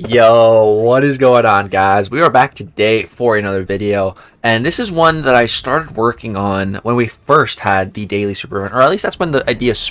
Yo, what is going on, guys? We are back today for another video, and this is one that I started working on when we first had the daily super event, or at least that's when the idea was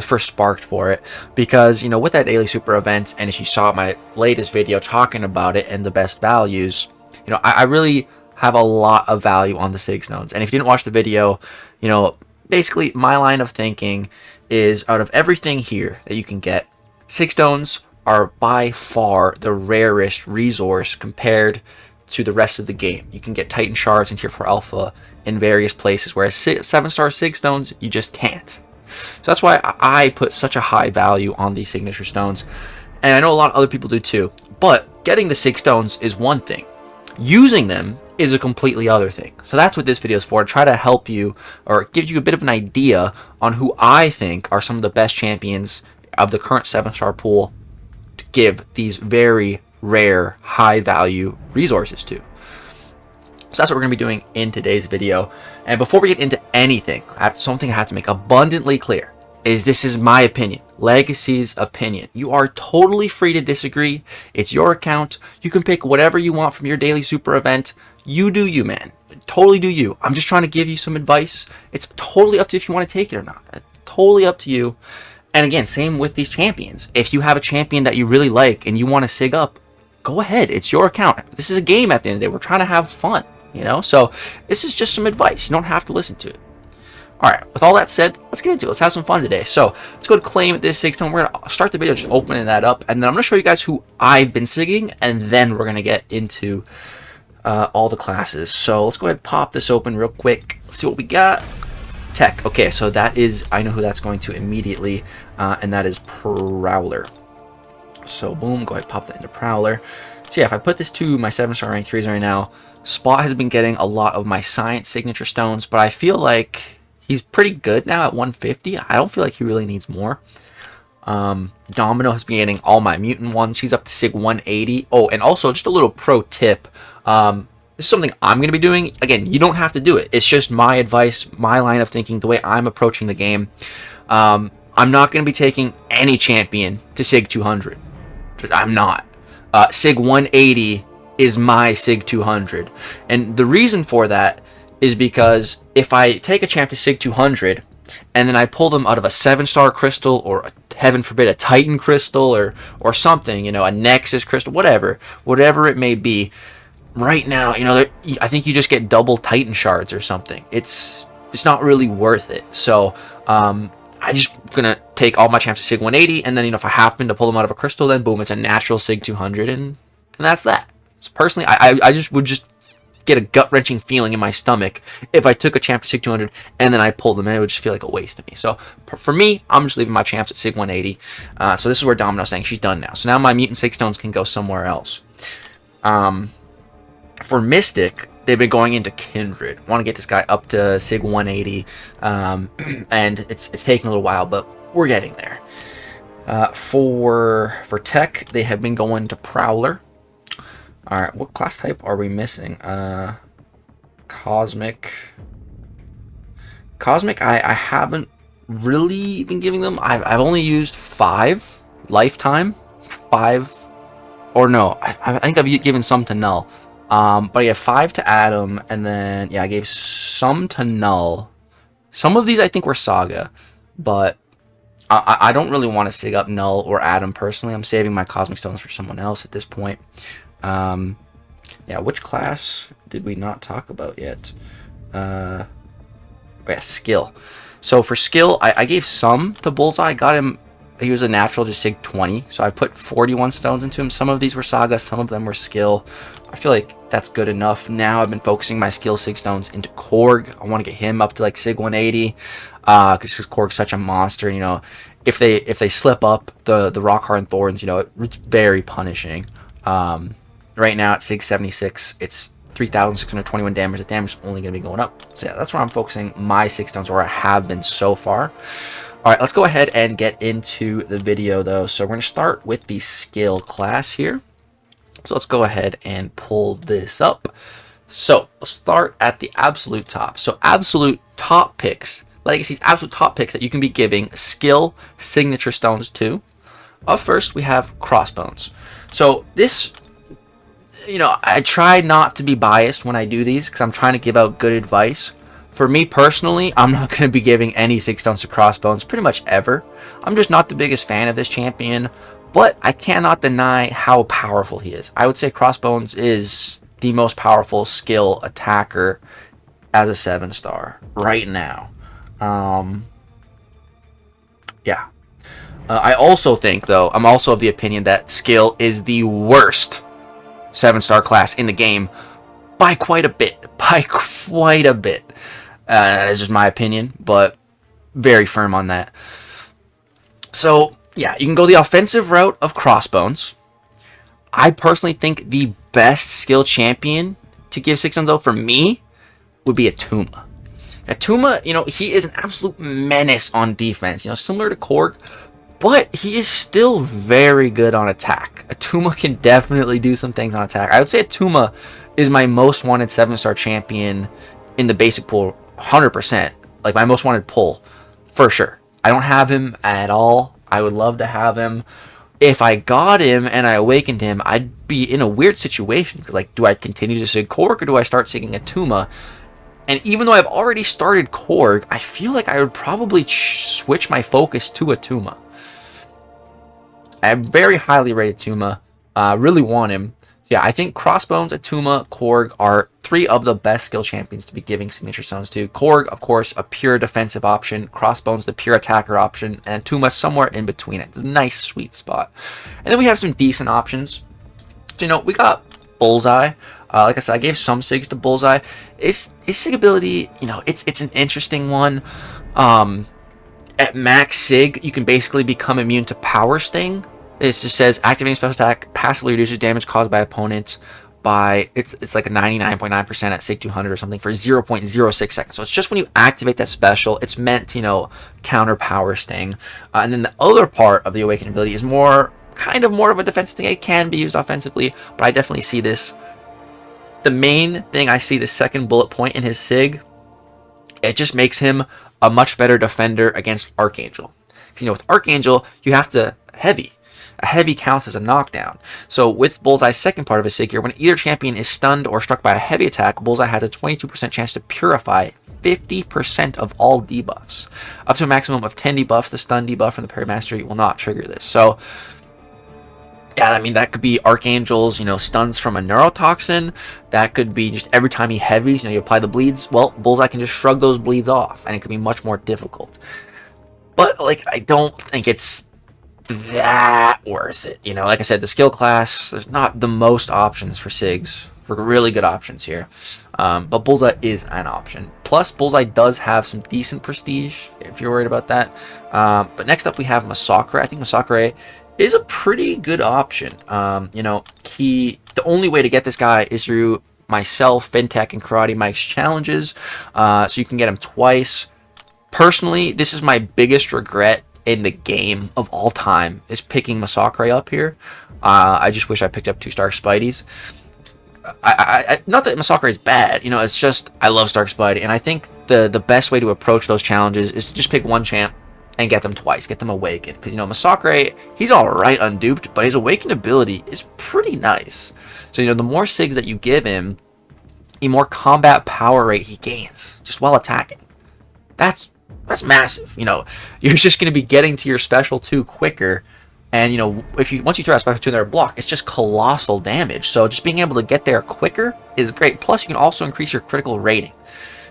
first sparked for it, because, you know, with that daily super event, and if you saw my latest video talking about it and the best values, you know, I really have a lot of value on the Sig stones. And if you didn't watch the video, you know, basically my line of thinking is, out of everything here that you can get, Sig stones are by far the rarest resource compared to the rest of the game. You can get Titan shards and Tier 4 Alpha in various places, whereas 7-star Sig stones, you just can't. So that's why I put such a high value on these signature stones, and I know a lot of other people do too. But getting the Sig stones is one thing. Using them is a completely other thing. So that's what this video is for, to try to help you, or give you a bit of an idea on who I think are some of the best champions of the current 7-star pool to give these very rare, high value resources to. So that's what we're going to be doing in today's video. And before we get into anything, something I have to make abundantly clear is this is my opinion, Lagacy's opinion. You are totally free to disagree. It's your account. You can pick whatever you want from your daily super event. You do you, man. Totally do you. I'm just trying to give you some advice. It's totally up to you if you want to take it or not. It's totally up to you. And again, same with these champions. If you have a champion that you really like and you want to sig up, go ahead. It's your account. This is a game at the end of the day. We're trying to have fun, you know? So this is just some advice. You don't have to listen to it. All right, with all that said, let's get into it. Let's have some fun today. So let's go to claim this Sig stone. We're going to start the video just opening that up, and then I'm going to show you guys who I've been sigging, and then we're going to get into all the classes. So let's go ahead and pop this open real quick. Let's see what we got. Tech. Okay, so that is, I know who that's going to immediately, and that is Prowler. So boom, go ahead and pop that into Prowler. So yeah, if I put this to my 7-star rank 3s right now, Spot has been getting a lot of my science signature stones, but I feel like he's pretty good now at 150. I don't feel like he really needs more. Domino has been getting all my mutant ones. She's up to Sig 180. Oh, and also just a little pro tip. This is something I'm going to be doing. Again, you don't have to do it. It's just my advice, my line of thinking, the way I'm approaching the game. I'm not going to be taking any champion to Sig 200. I'm not. Sig 180 is my Sig 200. And the reason for that is because if I take a champ to Sig 200 and then I pull them out of a 7-star crystal, or heaven forbid a Titan crystal, or something, you know, a Nexus crystal, whatever it may be, right now, you know, I think you just get double Titan shards or something. It's not really worth it. So I'm just gonna take all my champs to Sig 180, and then, you know, if I happen to pull them out of a crystal, then boom, it's a natural Sig 200, and that's that. So personally, I just would just get a gut-wrenching feeling in my stomach if I took a champ to Sig 200 and then I pulled them, and it would just feel like a waste to me. So for me, I'm just leaving my champs at Sig 180. So this is where Domino's saying she's done now. So now my mutant Sig stones can go somewhere else. For Mystic, they've been going into Kindred. I want to get this guy up to Sig 180, and it's taking a little while, but we're getting there. For Tech, they have been going to Prowler. All right, what class type are we missing? Cosmic. I haven't really been giving them. I've only used 5 lifetime. 5, or no, I think I've given some to Null. But yeah, 5 to Adam, and then yeah, I gave some to Null. Some of these I think were Saga, but I don't really want to sig up Null or Adam personally. I'm saving my Cosmic Stones for someone else at this point. Yeah, which class did we not talk about yet? Yeah, skill. So for skill, I gave some to Bullseye. Got him. He was a natural, just Sig 20. So I put 41 stones into him. Some of these were Saga, some of them were skill. I feel like that's good enough. Now I've been focusing my skill Sig stones into Korg. I want to get him up to like Sig 180. Because Korg's such a monster. You know, if they slip up the rock hard thorns, you know, it's very punishing. Right now at Sig 76, it's 3,621 damage. The damage is only going to be going up. So yeah, that's where I'm focusing my Sig stones, where I have been so far. All right, let's go ahead and get into the video though. So we're going to start with the skill class here. So let's go ahead and pull this up. So let's start at the absolute top. So absolute top picks, Lagacy's absolute top picks that you can be giving skill signature stones to. Up first, we have Crossbones. So this, I try not to be biased when I do these because I'm trying to give out good advice. For me personally, I'm not going to be giving any Sig stones to Crossbones pretty much ever. I'm just not the biggest fan of this champion, but I cannot deny how powerful he is. I would say Crossbones is the most powerful skill attacker as a 7-star right now. Yeah. I also think, though, I'm also of the opinion that skill is the worst 7-star class in the game by quite a bit. That is just my opinion, but very firm on that. So, yeah, you can go the offensive route of Crossbones. I personally think the best skill champion to give 6 on, though, for me, would be Attuma. Attuma, he is an absolute menace on defense, similar to Korg, but he is still very good on attack. Attuma can definitely do some things on attack. I would say Attuma is my most wanted 7-star champion in the basic pool, 100%. Like, my most wanted pull, for sure. I don't have him at all. I would love to have him. If I got him and I awakened him, I'd be in a weird situation. Because, like, do I continue to sig Korg or do I start sigging Attuma? And even though I've already started Korg, I feel like I would probably switch my focus to Attuma. I very highly rate Attuma. Really want him. So yeah, I think Crossbones, Attuma, Korg are 3 of the best skill champions to be giving signature stones to. Korg, of course, a pure defensive option. Crossbones, the pure attacker option. And Attuma somewhere in between it. The nice sweet spot. And then we have some decent options. So, we got Bullseye. Like I said, I gave some Sigs to Bullseye. His Sig ability, it's an interesting one. At max Sig, you can basically become immune to Power Sting. It just says activating special attack passively reduces damage caused by opponents by it's like a 99.9% at Sig 200 or something for 0.06 seconds. So it's just when you activate that special, it's meant to counter Power Sting. And then the other part of the Awakening ability is more of a defensive thing. It can be used offensively, but I definitely see this. The main thing I see, the second bullet point in his Sig, it just makes him a much better defender against Archangel. Because with Archangel, you have to heavy. A heavy counts as a knockdown. So with Bullseye's second part of his Sig here, when either champion is stunned or struck by a heavy attack, Bullseye has a 22% chance to purify 50% of all debuffs. Up to a maximum of 10 debuffs, the stun debuff from the Parry Mastery will not trigger this. So yeah, I mean, that could be Archangel's, stuns from a neurotoxin. That could be just every time he heavies, you apply the bleeds. Well, Bullseye can just shrug those bleeds off, and it could be much more difficult. But, I don't think it's that worth it. Like I said, the skill class, there's not the most options for Sigs, for really good options here. But Bullseye is an option. Plus, Bullseye does have some decent prestige, if you're worried about that. But next up, we have Masakre. I think Masakre is a pretty good option. The only way to get this guy is through myself, Fintech, and Karate Mike's challenges. So you can get him twice. Personally, this is my biggest regret in the game of all time, is picking Masakre up here. I just wish I picked up 2 Stark Spideys. I not that Masakre is bad, it's just I love Stark Spidey, and I think the best way to approach those challenges is to just pick one champ and get them twice, get them awakened. Because, Masakre, he's alright unduped, but his awakened ability is pretty nice. So, the more Sigs that you give him, the more combat power rate he gains, just while attacking. That's massive. You're just going to be getting to your special 2 quicker. And, once you throw a special 2 in their block, it's just colossal damage. So, just being able to get there quicker is great. Plus, you can also increase your critical rating.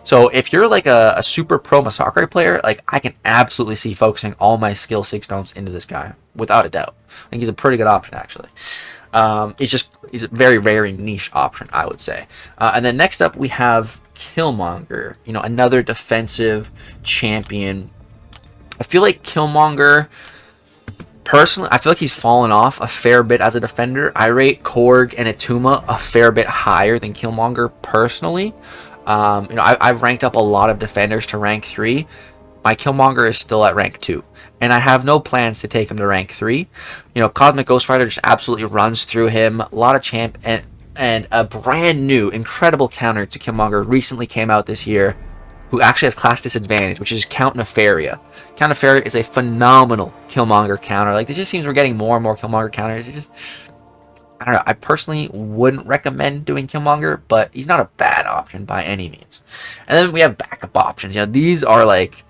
So if you're like a super pro Masakre player, I can absolutely see focusing all my skill 6 stones into this guy, without a doubt. I think he's a pretty good option, actually. He's a very, very niche option, I would say. And then next up, we have Killmonger, another defensive champion. I feel like Killmonger, personally, I feel like he's fallen off a fair bit as a defender. I rate Korg and Attuma a fair bit higher than Killmonger, personally. I've ranked up a lot of defenders to rank 3. My Killmonger is still at rank 2, and I have no plans to take him to rank 3. Cosmic Ghost Rider just absolutely runs through him. A lot of champ and a brand new incredible counter to Killmonger recently came out this year, who actually has class disadvantage, which is Count Nefaria. Count Nefaria is a phenomenal Killmonger counter. It just seems we're getting more and more Killmonger counters. I don't know. I personally wouldn't recommend doing Killmonger, but he's not a bad option by any means. And then we have backup options. You know, these are like,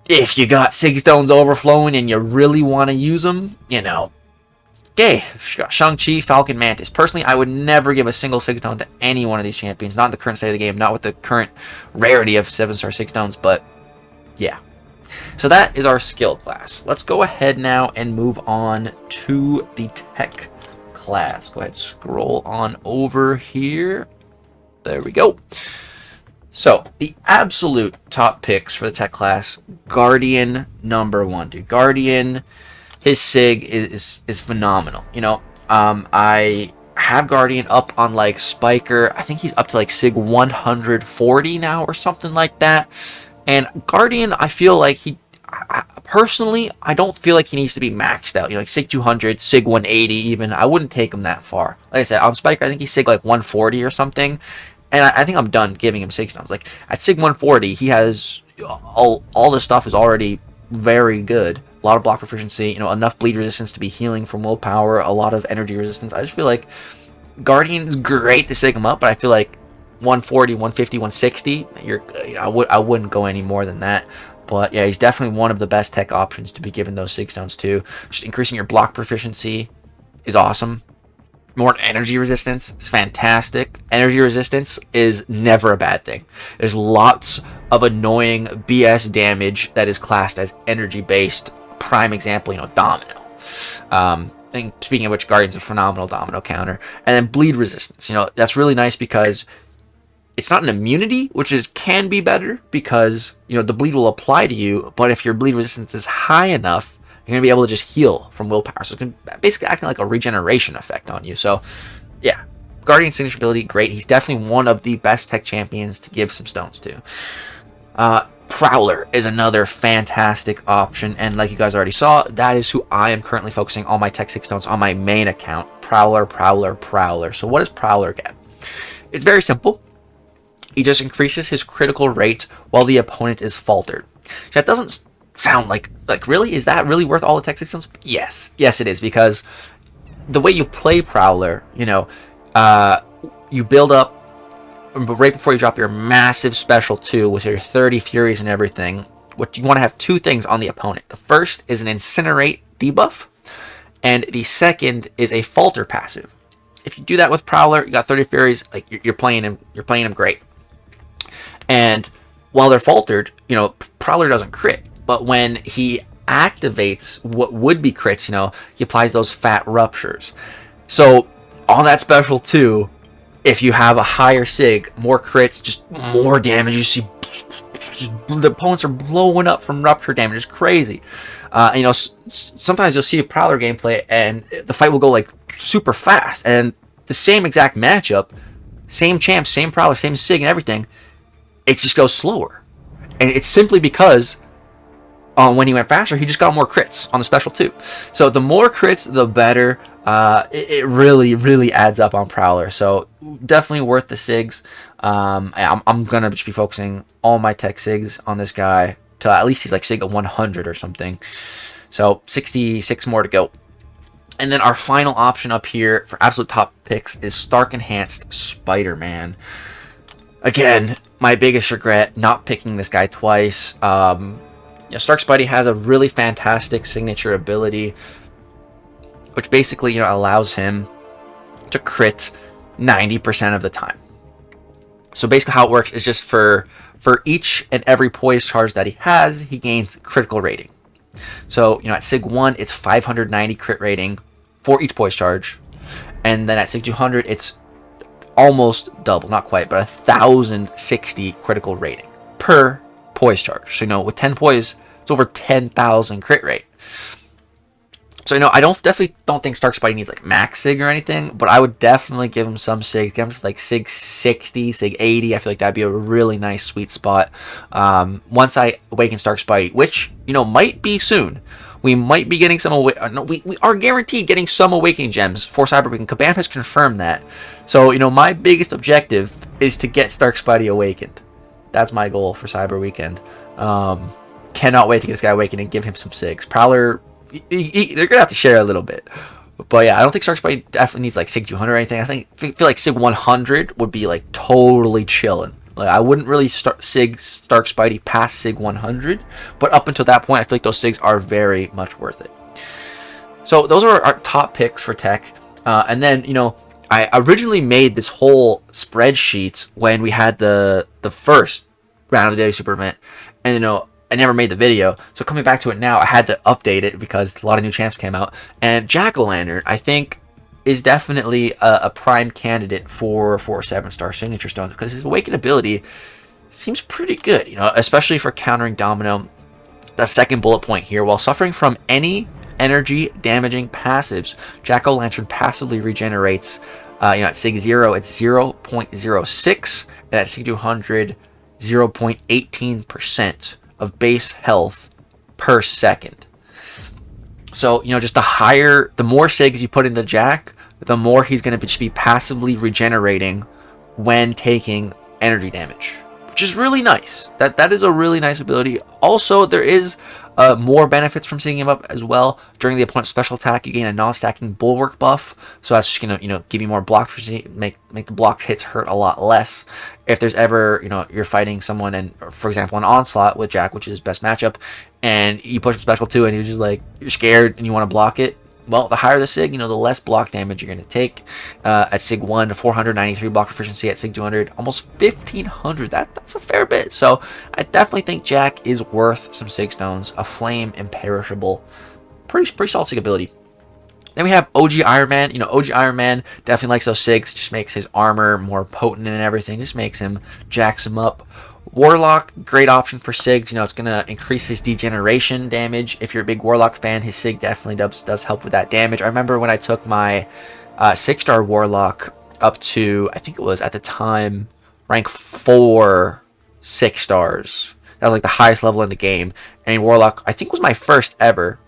if you got Sig Stones overflowing and you really want to use them, you know, okay, Shang-Chi, Falcon, Mantis. Personally, I would never give a single Sig Stone to any one of these champions. Not in the current state of the game, not with the current rarity of 7-star Sig Stones, but yeah. So that is our skill class. Let's go ahead now and move on to the tech class. Go ahead, scroll on over here. There we go. So the absolute top picks for the tech class, Guardian #1, dude. Guardian, his Sig is phenomenal. You know, I have Guardian up on like Spiker. I think he's up to like Sig 140 now or something like that. And Guardian, I feel like personally, I don't feel like he needs to be maxed out. You know, like Sig 200, Sig 180 even. I wouldn't take him that far. Like I said, on Spiker, I think he's Sig like 140 or something. And I think I'm done giving him Sig Stones. Like, at Sig 140, he has all the stuff is already very good. A lot of block proficiency, you know, enough bleed resistance to be healing from willpower, a lot of energy resistance. I just feel like Guardian's great to Sig him up, but I feel like 140, 150, 160, I wouldn't go any more than that. But yeah, he's definitely one of the best tech options to be given those Sig Stones to. Just increasing your block proficiency is awesome. More energy resistance is fantastic. Energy resistance is never a bad thing. There's lots of annoying BS damage that is classed as energy based. Prime example, you know, Domino. And speaking of which, Guardian's a phenomenal Domino counter. And then bleed resistance. You know, that's really nice because it's not an immunity, which can be better because, you know, the bleed will apply to you. But if your bleed resistance is high enough, you're going to be able to just heal from willpower. So it's going to basically acting like a regeneration effect on you. So, yeah. Guardian's signature ability, great. He's definitely one of the best tech champions to give some stones to. Prowler is another fantastic option. And like you guys already saw, that is who I am currently focusing all my tech 6 stones on my main account. Prowler, Prowler, Prowler. So what does Prowler get? It's very simple. He just increases his critical rate while the opponent is faltered. That doesn't sound like really? Is that really worth all the tech 6 stones? Yes. Yes, it is, because the way you play Prowler, you know, you build up right before you drop your massive special 2 with your 30 Furies and everything. What you want to have two things on the opponent. The first is an Incinerate debuff, and the second is a Falter passive. If you do that with Prowler, you got 30 Furies, like you're playing him great. And while they're faltered, you know, Prowler doesn't crit. But when he activates what would be crits, you know, he applies those fat ruptures. So on that special 2, if you have a higher Sig, more crits, just more damage. You see, just the opponents are blowing up from rupture damage. It's crazy. You know, sometimes you'll see a Prowler gameplay and the fight will go like super fast. And the same exact matchup, same champ, same Prowler, same Sig and everything, it just goes slower. And it's simply because when he went faster, he just got more crits on the special 2. So the more crits, the better. It really, really adds up on Prowler. So definitely worth the Sigs. I'm going to just be focusing all my tech Sigs on this guy till at least he's like Sig 100 or something. So 66 more to go. And then our final option up here for absolute top picks is Stark Enhanced Spider-Man. Again, my biggest regret, not picking this guy twice. You know, Stark Spidey has a really fantastic signature ability, which basically, you know, allows him to crit 90% of the time. So basically how it works is just for each and every poise charge that he has, he gains critical rating. So, you know, at Sig 1, it's 590 crit rating for each poise charge. And then at Sig 200, it's almost double, not quite, but 1,060 critical rating per poise charge. So, you know, with 10 poise, it's over 10,000 crit rate. So, you know, I definitely don't think Stark Spidey needs like max Sig or anything, but I would definitely give him some Sig. Give him like Sig 60, Sig 80. I feel like that'd be a really nice sweet spot. Once I awaken Stark Spidey, which, you know, might be soon. We might be getting some we are guaranteed getting some awakening gems for Cyber Weekend. Kabam has confirmed that. So, you know, my biggest objective is to get Stark Spidey awakened. That's my goal for Cyber Weekend. Cannot wait to get this guy awakened and give him some Sigs. Prowler, they're gonna have to share a little bit. But yeah, I don't think Stark Spidey definitely needs like Sig 200 or anything. I feel like Sig 100 would be like totally chilling. Like I wouldn't really start Stark Spidey past Sig 100, but up until that point, I feel like those Sigs are very much worth it. So those are our top picks for tech. And then, you know, I originally made this whole spreadsheet when we had the first round of the Daily Super Event, and you know, I never made the video. So coming back to it now, I had to update it because a lot of new champs came out. And Jack-O-Lantern, I think, is definitely a prime candidate for 7-star signature stones because his awaken ability seems pretty good, you know, especially for countering Domino. The second bullet point here, while suffering from any energy damaging passives, Jack-O-Lantern passively regenerates, you know, at Sig 0 it's 0.06, and at Sig 200 0.18% of base health per second. So, you know, just the more Sigs you put into Jack, the more he's going to be passively regenerating when taking energy damage, which is really nice. That is a really nice ability. Also, there is more benefits from seeing him up as well. During the opponent's special attack, you gain a non-stacking bulwark buff, so that's just gonna, you know, give you more block, make the block hits hurt a lot less. If there's ever, you know, you're fighting someone, and for example, an onslaught with Jack, which is his best matchup, and you push him special 2, and you're just like, you're scared and you want to block it. Well, the higher the Sig, you know, the less block damage you're going to take. At Sig 1, 493 block proficiency. At Sig 200, almost 1,500. That's a fair bit. So I definitely think Jack is worth some Sig stones. A flame, imperishable. Pretty solid Sig ability. Then we have OG Iron Man. You know, OG Iron Man definitely likes those Sigs. Just makes his armor more potent and everything. Just makes him, jacks him up. Warlock, great option for Sigs. You know, it's going to increase his degeneration damage. If you're a big Warlock fan, his Sig definitely does help with that damage. I remember when I took my 6-star Warlock up to, I think it was at the time, rank 4 6 stars. That was like the highest level in the game. And Warlock, I think, was my first ever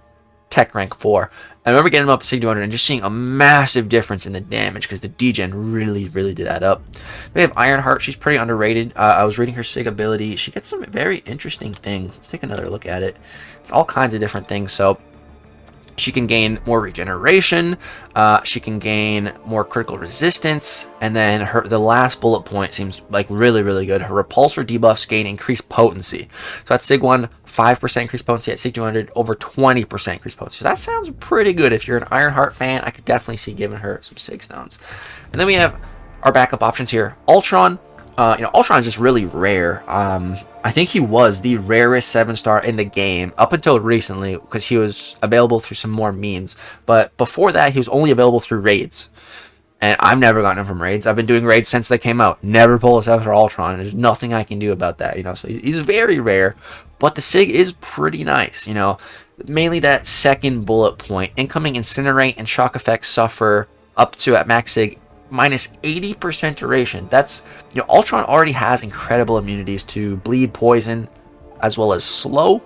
tech rank 4. I remember getting him up to Sig 200 and just seeing a massive difference in the damage because the degen really did add up. We have Ironheart. She's pretty underrated. I was reading her Sig ability. She gets some very interesting things. Let's take another look at it. It's all kinds of different things. So she can gain more regeneration. She can gain more critical resistance. And then the last bullet point seems like really good. Her repulsor debuffs gain increased potency. So at Sig 1, 5% increased potency. At Sig 200, over 20% increased potency. So that sounds pretty good. If you're an Ironheart fan, I could definitely see giving her some Sig stones. And then we have our backup options here. Ultron. You know, Ultron is just really rare. I think he was the rarest 7-star in the game up until recently because he was available through some more means. But before that, he was only available through raids. And I've never gotten him from raids. I've been doing raids since they came out. Never pull a 7-star Ultron. There's nothing I can do about that, you know. So he's very rare. But the Sig is pretty nice, you know. Mainly that second bullet point. Incoming Incinerate and Shock effects suffer up to, at max Sig, minus 80% duration. That's, you know, Ultron already has incredible immunities to bleed, poison, as well as slow.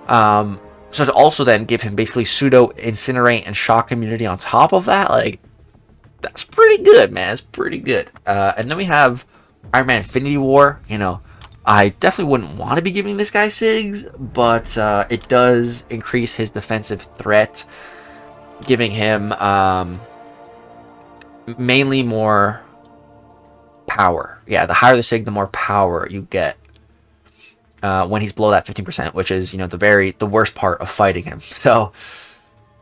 So to also then give him basically pseudo incinerate and shock immunity on top of that, like, that's pretty good, man. It's pretty good. And then we have Iron Man Infinity War. You know, I definitely wouldn't want to be giving this guy Sigs, but it does increase his defensive threat, giving him mainly more power. Yeah, the higher the Sig, the more power you get when he's below that 15%, which is, you know, the worst part of fighting him. So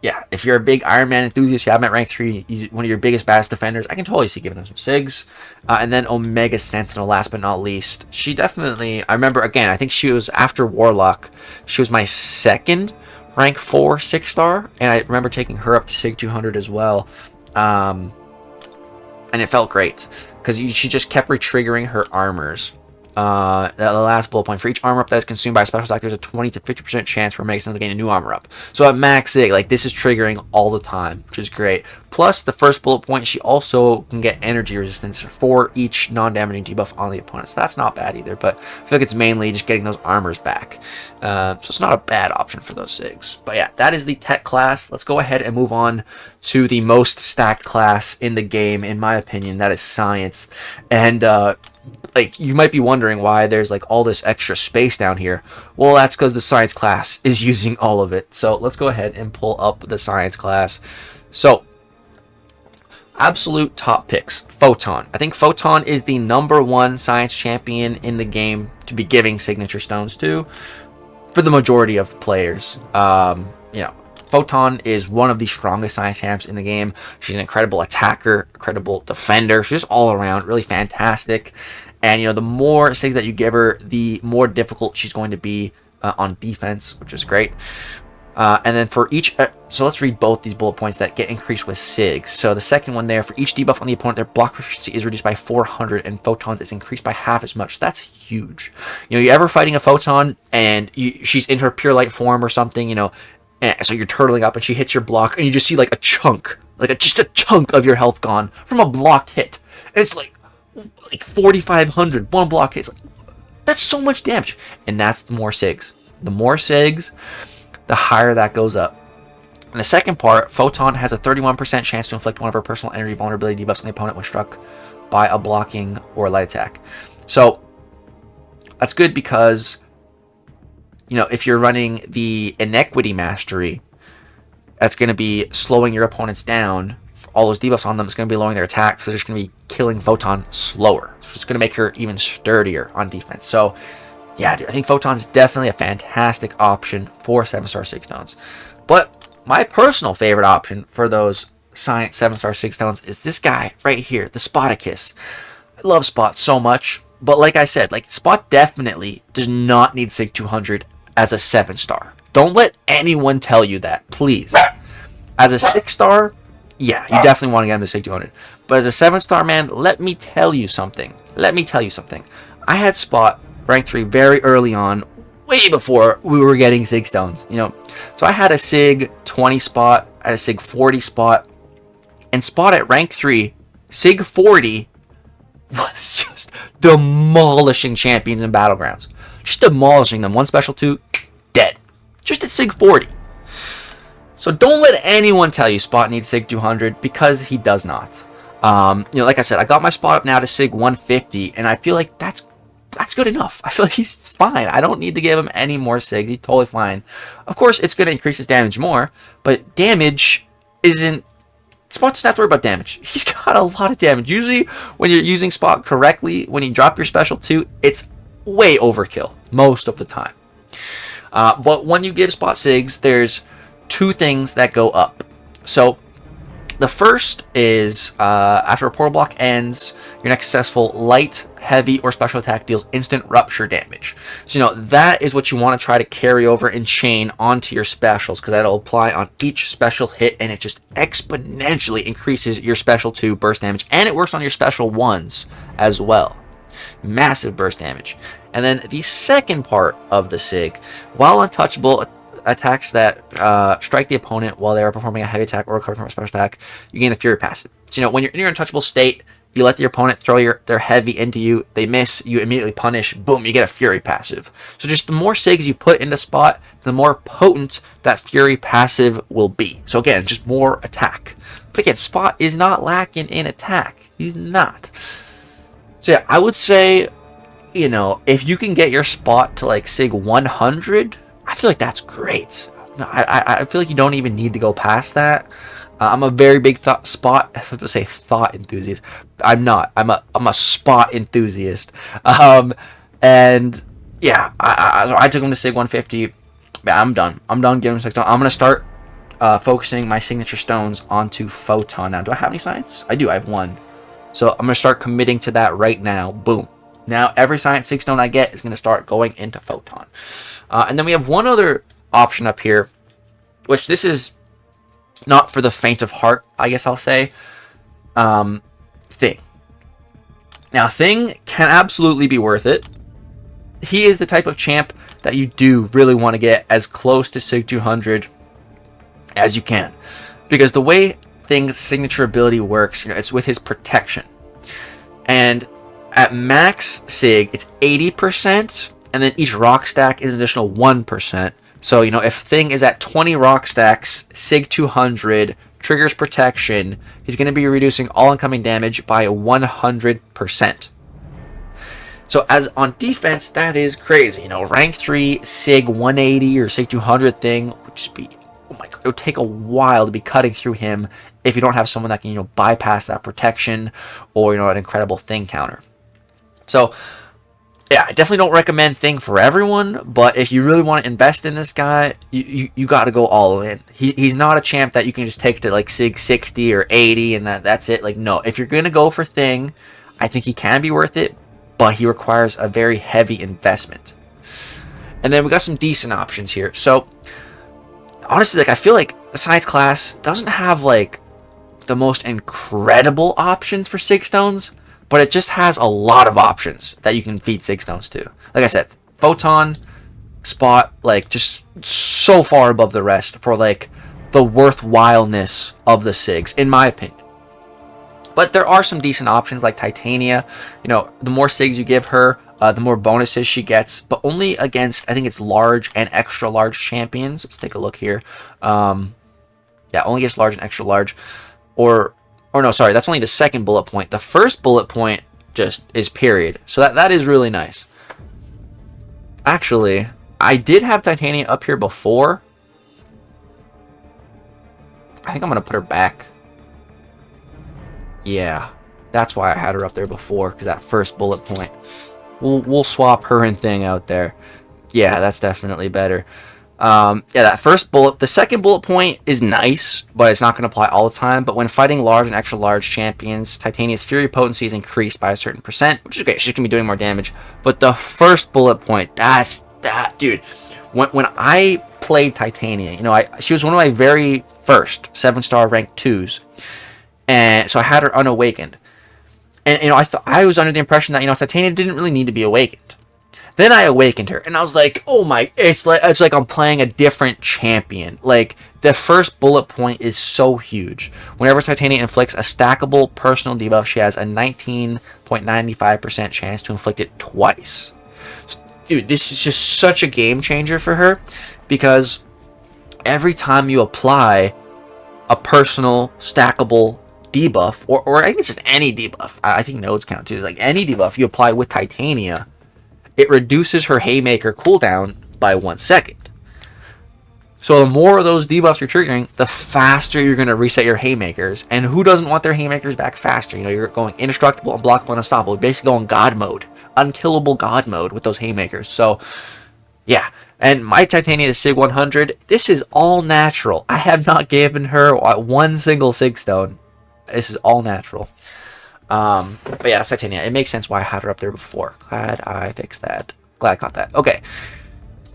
yeah, if you're a big Iron Man enthusiast, you have him at rank 3, he's one of your biggest, baddest defenders, I can totally see giving him some Sigs. And then Omega Sentinel, last but not least. She definitely, I remember, again, I think she was, after Warlock, she was my second rank 4 6-star, and I remember taking her up to Sig 200 as well. And it felt great, because she just kept re-triggering her armors. The last bullet point, for each armor up that is consumed by a special attack, there's a 20 to 50% chance for Omega Sentinel to gain a new armor up. So at max Sig, like, this is triggering all the time, which is great. Plus, the first bullet point, she also can get energy resistance for each non-damaging debuff on the opponent. So that's not bad either, but I feel like it's mainly just getting those armors back. So it's not a bad option for those Sigs. But yeah, that is the tech class. Let's go ahead and move on to the most stacked class in the game, in my opinion. That is science. And like, you might be wondering why there's like all this extra space down here. Well, that's because the science class is using all of it. So let's go ahead and pull up the science class. So absolute top picks, Photon. I think Photon is the #1 science champion in the game to be giving signature stones to for the majority of players. You know, Photon is one of the strongest science champs in the game. She's an incredible attacker, incredible defender. She's just all around really fantastic. And, you know, the more Sigs that you give her, the more difficult she's going to be on defense, which is great. And then for each, so let's read both these bullet points that get increased with Sigs. So the second one there, for each debuff on the opponent, their block proficiency is reduced by 400, and Photon's is increased by half as much. So that's huge. You know, you ever fighting a Photon and she's in her pure light form or something, you know, and so you're turtling up and she hits your block and you just see like a chunk, like just a chunk of your health gone from a blocked hit. And it's like 4,500, one block hit. It's like, that's so much damage. And that's the more Sigs. The more Sigs, the higher that goes up. In the second part, Photon has a 31% chance to inflict one of her personal energy vulnerability debuffs on the opponent when struck by a blocking or light attack. So that's good because, you know, if you're running the Inequity Mastery, that's going to be slowing your opponents down. All those debuffs on them, it's going to be lowering their attacks, so they're just going to be killing Photon slower. So it's going to make her even sturdier on defense. So yeah, dude, I think Photon's definitely a fantastic option for 7-star Sig stones. But my personal favorite option for those science 7-star Sig stones is this guy right here, the Spoticus. I love Spot so much, but like I said, like Spot definitely does not need Sig 200 as a 7-star. Don't let anyone tell you that, please. As a 6-star, yeah, you definitely want to get him to Sig 200. But as a 7-star, man, let me tell you something. I had Spot rank 3 very early on, way before we were getting Sig stones, you know. So I had a Sig 20 Spot, I had a Sig 40 Spot, and Spot at rank 3, Sig 40, was just demolishing champions in Battlegrounds. Just demolishing them. One special 2, dead. Just at Sig 40. So don't let anyone tell you Spot needs Sig 200, because he does not. You know, like I said, I got my Spot up now to Sig 150, and I feel like that's good enough. I feel like he's fine. I don't need to give him any more Sigs. He's totally fine. Of course, it's going to increase his damage more, but damage isn't... Spot doesn't have to worry about damage. He's got a lot of damage. Usually, when you're using Spot correctly, when you drop your special 2, it's way overkill most of the time. But when you give Spot Sigs, there's 2 things that go up. So the first is after a portal block ends, your next successful light, heavy, or special attack deals instant rupture damage. So, you know, that is what you want to try to carry over and chain onto your specials, because that'll apply on each special hit, and it just exponentially increases your special 2 burst damage, and it works on your special 1s as well. Massive burst damage. And then the second part of the Sig, while untouchable, attacks that strike the opponent while they are performing a heavy attack or recover from a special attack, you gain the Fury passive. So, you know, when you're in your untouchable state, you let the opponent throw their heavy into you, they miss, you immediately punish, boom, you get a Fury passive. So just the more Sigs you put into Spot, the more potent that Fury passive will be. So again, just more attack. But again, Spot is not lacking in attack. He's not. So yeah, I would say, you know, if you can get your Spot to like Sig 100, I feel like that's great. I feel like you don't even need to go past that. I'm a very big Spot. I was going to say thought enthusiast. I'm not. I'm a Spot enthusiast. And yeah, I took him to Sig 150. Yeah, I'm done. I'm done giving him 6 stones. I'm going to start focusing my signature stones onto Photon now. Do I have any science? I do. I have 1. So I'm going to start committing to that right now. Boom. Now every science 6 stone I get is going to start going into Photon. And then we have one other option up here, which this is not for the faint of heart, I guess I'll say. Thing. Now, Thing can absolutely be worth it. He is the type of champ that you do really want to get as close to Sig 200 as you can. Because the way Thing's signature ability works, it's with his protection. And at max Sig, it's 80%, and then each rock stack is an additional 1%. So, if Thing is at 20 rock stacks, Sig 200, triggers protection, he's going to be reducing all incoming damage by 100%. So as on defense, that is crazy. Rank 3 Sig 180 or Sig 200 Thing would just be, oh my god, it would take a while to be cutting through him if you don't have someone that can, bypass that protection or, an incredible Thing counter. So, yeah, I definitely don't recommend Thing for everyone, but if you really want to invest in this guy, you got to go all in. He's not a champ that you can just take to like Sig 60 or 80 and that's it. Like, no, if you're going to go for Thing, I think he can be worth it, but he requires a very heavy investment. And then we got some decent options here. So, honestly, like, I feel like the Science class doesn't have like the most incredible options for Sig Stones, but it just has a lot of options that you can feed Sig Stones to. Like I said, Photon, Spot, like, just so far above the rest for like the worthwhileness of the Sigs, in my opinion. But there are some decent options like Titania. The more Sigs you give her, the more bonuses she gets, but only against, I think it's large and extra large champions. Let's take a look here. Yeah, only against large and extra large. Or no, sorry, that's only the second bullet point. The first bullet point just is period. So that is really nice. Actually, I did have Titania up here before. I think I'm going to put her back. Yeah, that's why I had her up there before, because that first bullet point. We'll swap her and Thing out there. Yeah, that's definitely better. Yeah, that first bullet, the second bullet point is nice, but it's not going to apply all the time. But when fighting large and extra large champions, Titania's Fury potency is increased by a certain percent, which is great. She's going to be doing more damage. But the first bullet point, dude. When I played Titania, she was one of my very first 7-star rank 2s. And so I had her unawakened. And, I was under the impression that, Titania didn't really need to be awakened. Then I awakened her, and I was like, oh my, it's like I'm playing a different champion. Like, the first bullet point is so huge. Whenever Titania inflicts a stackable personal debuff, she has a 19.95% chance to inflict it twice. So, dude, this is just such a game changer for her, because every time you apply a personal stackable debuff, or I think it's just any debuff, I think nodes count too, like any debuff you apply with Titania, it reduces her Haymaker cooldown by 1 second. So the more of those debuffs you're triggering, the faster you're going to reset your Haymakers. And who doesn't want their Haymakers back faster? You're going indestructible, unblockable, and unstoppable. You're basically going God mode. Unkillable God mode with those Haymakers. So, yeah. And my Titania is Sig 100. This is all natural. I have not given her one single Sig Stone. This is all natural. But yeah, Titania. It makes sense why I had her up there before. Glad I fixed that. Glad I caught that. Okay.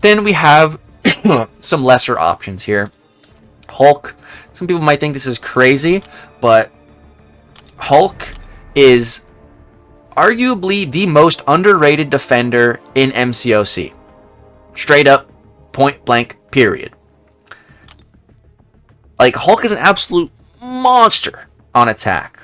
Then we have some lesser options here. Hulk. Some people might think this is crazy, but Hulk is arguably the most underrated defender in MCOC. Straight up, point blank, period. Like, Hulk is an absolute monster on attack.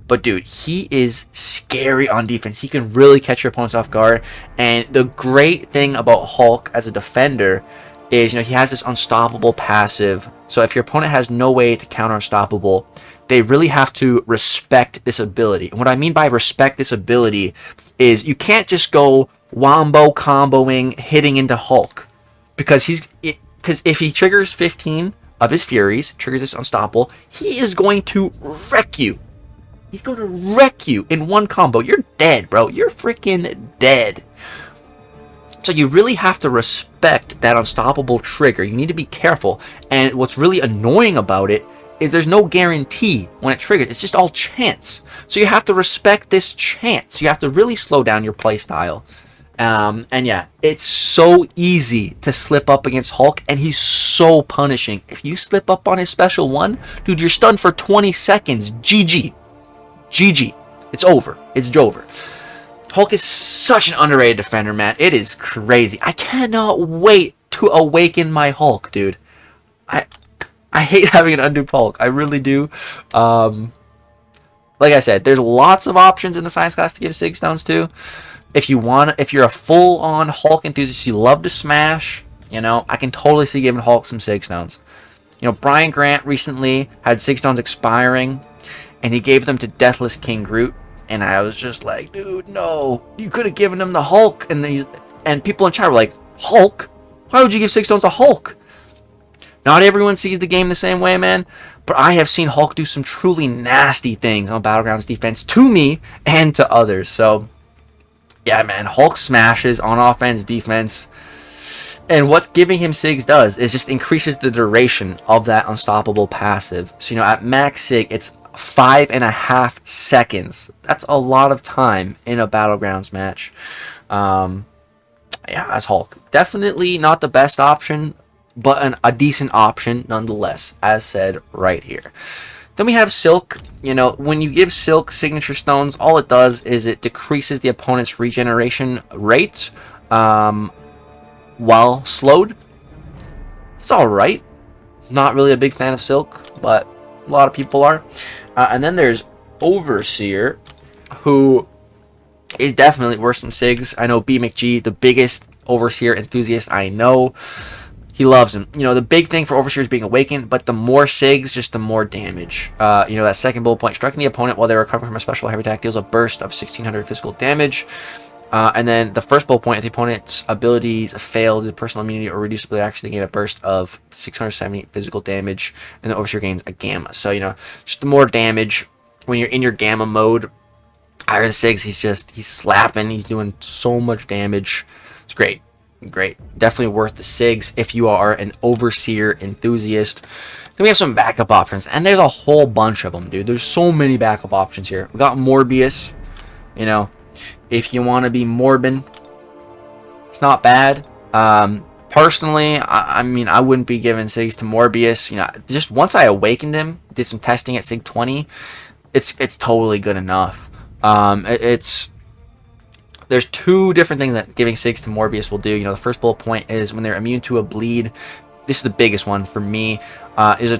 But dude, he is scary on defense. He can really catch your opponents off guard. And the great thing about Hulk as a defender is, he has this unstoppable passive. So if your opponent has no way to counter unstoppable, they really have to respect this ability. And what I mean by respect this ability is you can't just go wombo comboing, hitting into Hulk. Because if he triggers 15 of his Furies, triggers this unstoppable, he is going to wreck you. He's going to wreck you in one combo. You're dead, bro. You're freaking dead. So you really have to respect that unstoppable trigger. You need to be careful. And what's really annoying about it is there's no guarantee when it triggers. It's just all chance. So you have to respect this chance. You have to really slow down your playstyle. And yeah, it's so easy to slip up against Hulk, and he's so punishing. If you slip up on his special one, dude, you're stunned for 20 seconds. GG. GG. It's over. It's over. Hulk is such an underrated defender, man. It is crazy. I cannot wait to awaken my Hulk, dude. I hate having an undo Hulk. I really do. Like I said, there's lots of options in the science class to give Sig stones to. If you're a full-on Hulk enthusiast, you love to smash, you know, I can totally see giving Hulk some Sig stones. You know, Brian Grant recently had Sig stones expiring, and he gave them to Deathless King Groot, and I was just like, dude, no, you could have given him the Hulk. And people in chat were like, Hulk? Why would you give Sig stones to Hulk? Not everyone sees the game the same way, man, but I have seen Hulk do some truly nasty things on Battlegrounds defense to me and to others. So, yeah, man, Hulk smashes on offense, defense, and what's giving him Sigs does is just increases the duration of that unstoppable passive. So, you know, at max Sig, it's 5.5 seconds. That's a lot of time in a Battlegrounds match. Yeah, that's Hulk. Definitely not the best option, but a decent option nonetheless, as said right here. Then we have Silk. You know, when you give Silk signature stones, all it does is it decreases the opponent's regeneration rate while slowed. It's alright. Not really a big fan of Silk, but a lot of people are. And then there's Overseer, who is definitely worse than Sigs. I know B McG, the biggest Overseer enthusiast I know. He loves him. You know, the big thing for Overseer is being awakened, but the more Sigs, just the more damage. You know, that second bullet point, striking the opponent while they're recovering from a special heavy attack deals a burst of 1600 physical damage. And then the first bullet point, if the opponent's abilities fail due to personal immunity or reduced ability action, they gain a burst of 670 physical damage, and the Overseer gains a gamma. So, you know, just the more damage when you're in your gamma mode. Higher than Sigs, he's slapping, he's doing so much damage. It's great. Great. Definitely worth the Sigs if you are an Overseer enthusiast. Then we have some backup options, and there's a whole bunch of them, dude. There's so many backup options here. We got Morbius. You know, if you want to be Morbin, it's not bad. Personally, I mean, I wouldn't be giving Sigs to Morbius. You know, just once I awakened him, did some testing at Sig 20, it's totally good enough. There's two different things that giving Sigs to Morbius will do. You know, the first bullet point is when they're immune to a bleed. This is the biggest one for me. Is a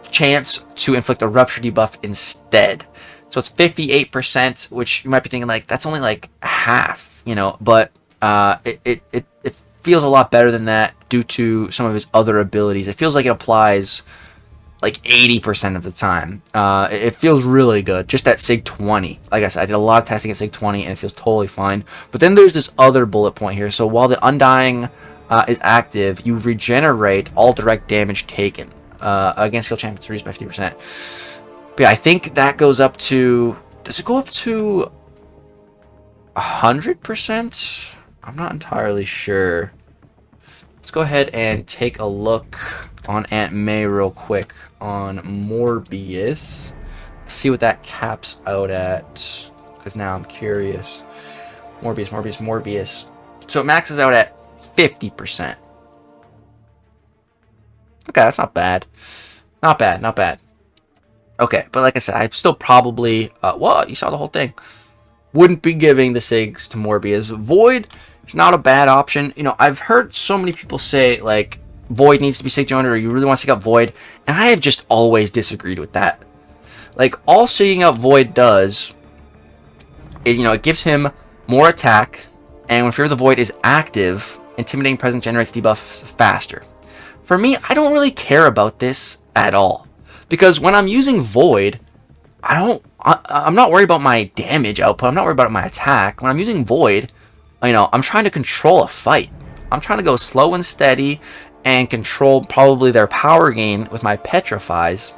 chance to inflict a rupture debuff instead. So it's 58%, which you might be thinking like that's only like half, you know, but it feels a lot better than that due to some of his other abilities. It feels like it applies like 80% of the time. It feels really good. Just at Sig 20. Like I said, I did a lot of testing at Sig 20 and it feels totally fine. But then there's this other bullet point here. So while the Undying is active, you regenerate all direct damage taken against skill champions reduced by 50%. But yeah, I think that goes up to... Does it go up to 100%? I'm not entirely sure. Let's go ahead and take a look on Aunt May real quick on Morbius. See what that caps out at, because now I'm curious. Morbius. So it maxes out at 50%. Okay, that's not bad. Not bad. Okay, but like I said, I still probably... well, you saw the whole thing. Wouldn't be giving the Sigs to Morbius. Void, it's not a bad option. You know, I've heard so many people say, like, Void needs to be Sig 200, or you really want to Sig up Void, and I have just always disagreed with that. Like, all Sigging up Void does is, you know, it gives him more attack, and when Fear of the Void is active, Intimidating Presence generates debuffs faster. For me, I don't really care about this at all, because when I'm using Void, I'm not worried about my damage output, I'm not worried about my attack. When I'm using Void, you know, I'm trying to control a fight. I'm trying to go slow and steady and control probably their power gain with my Petrifies.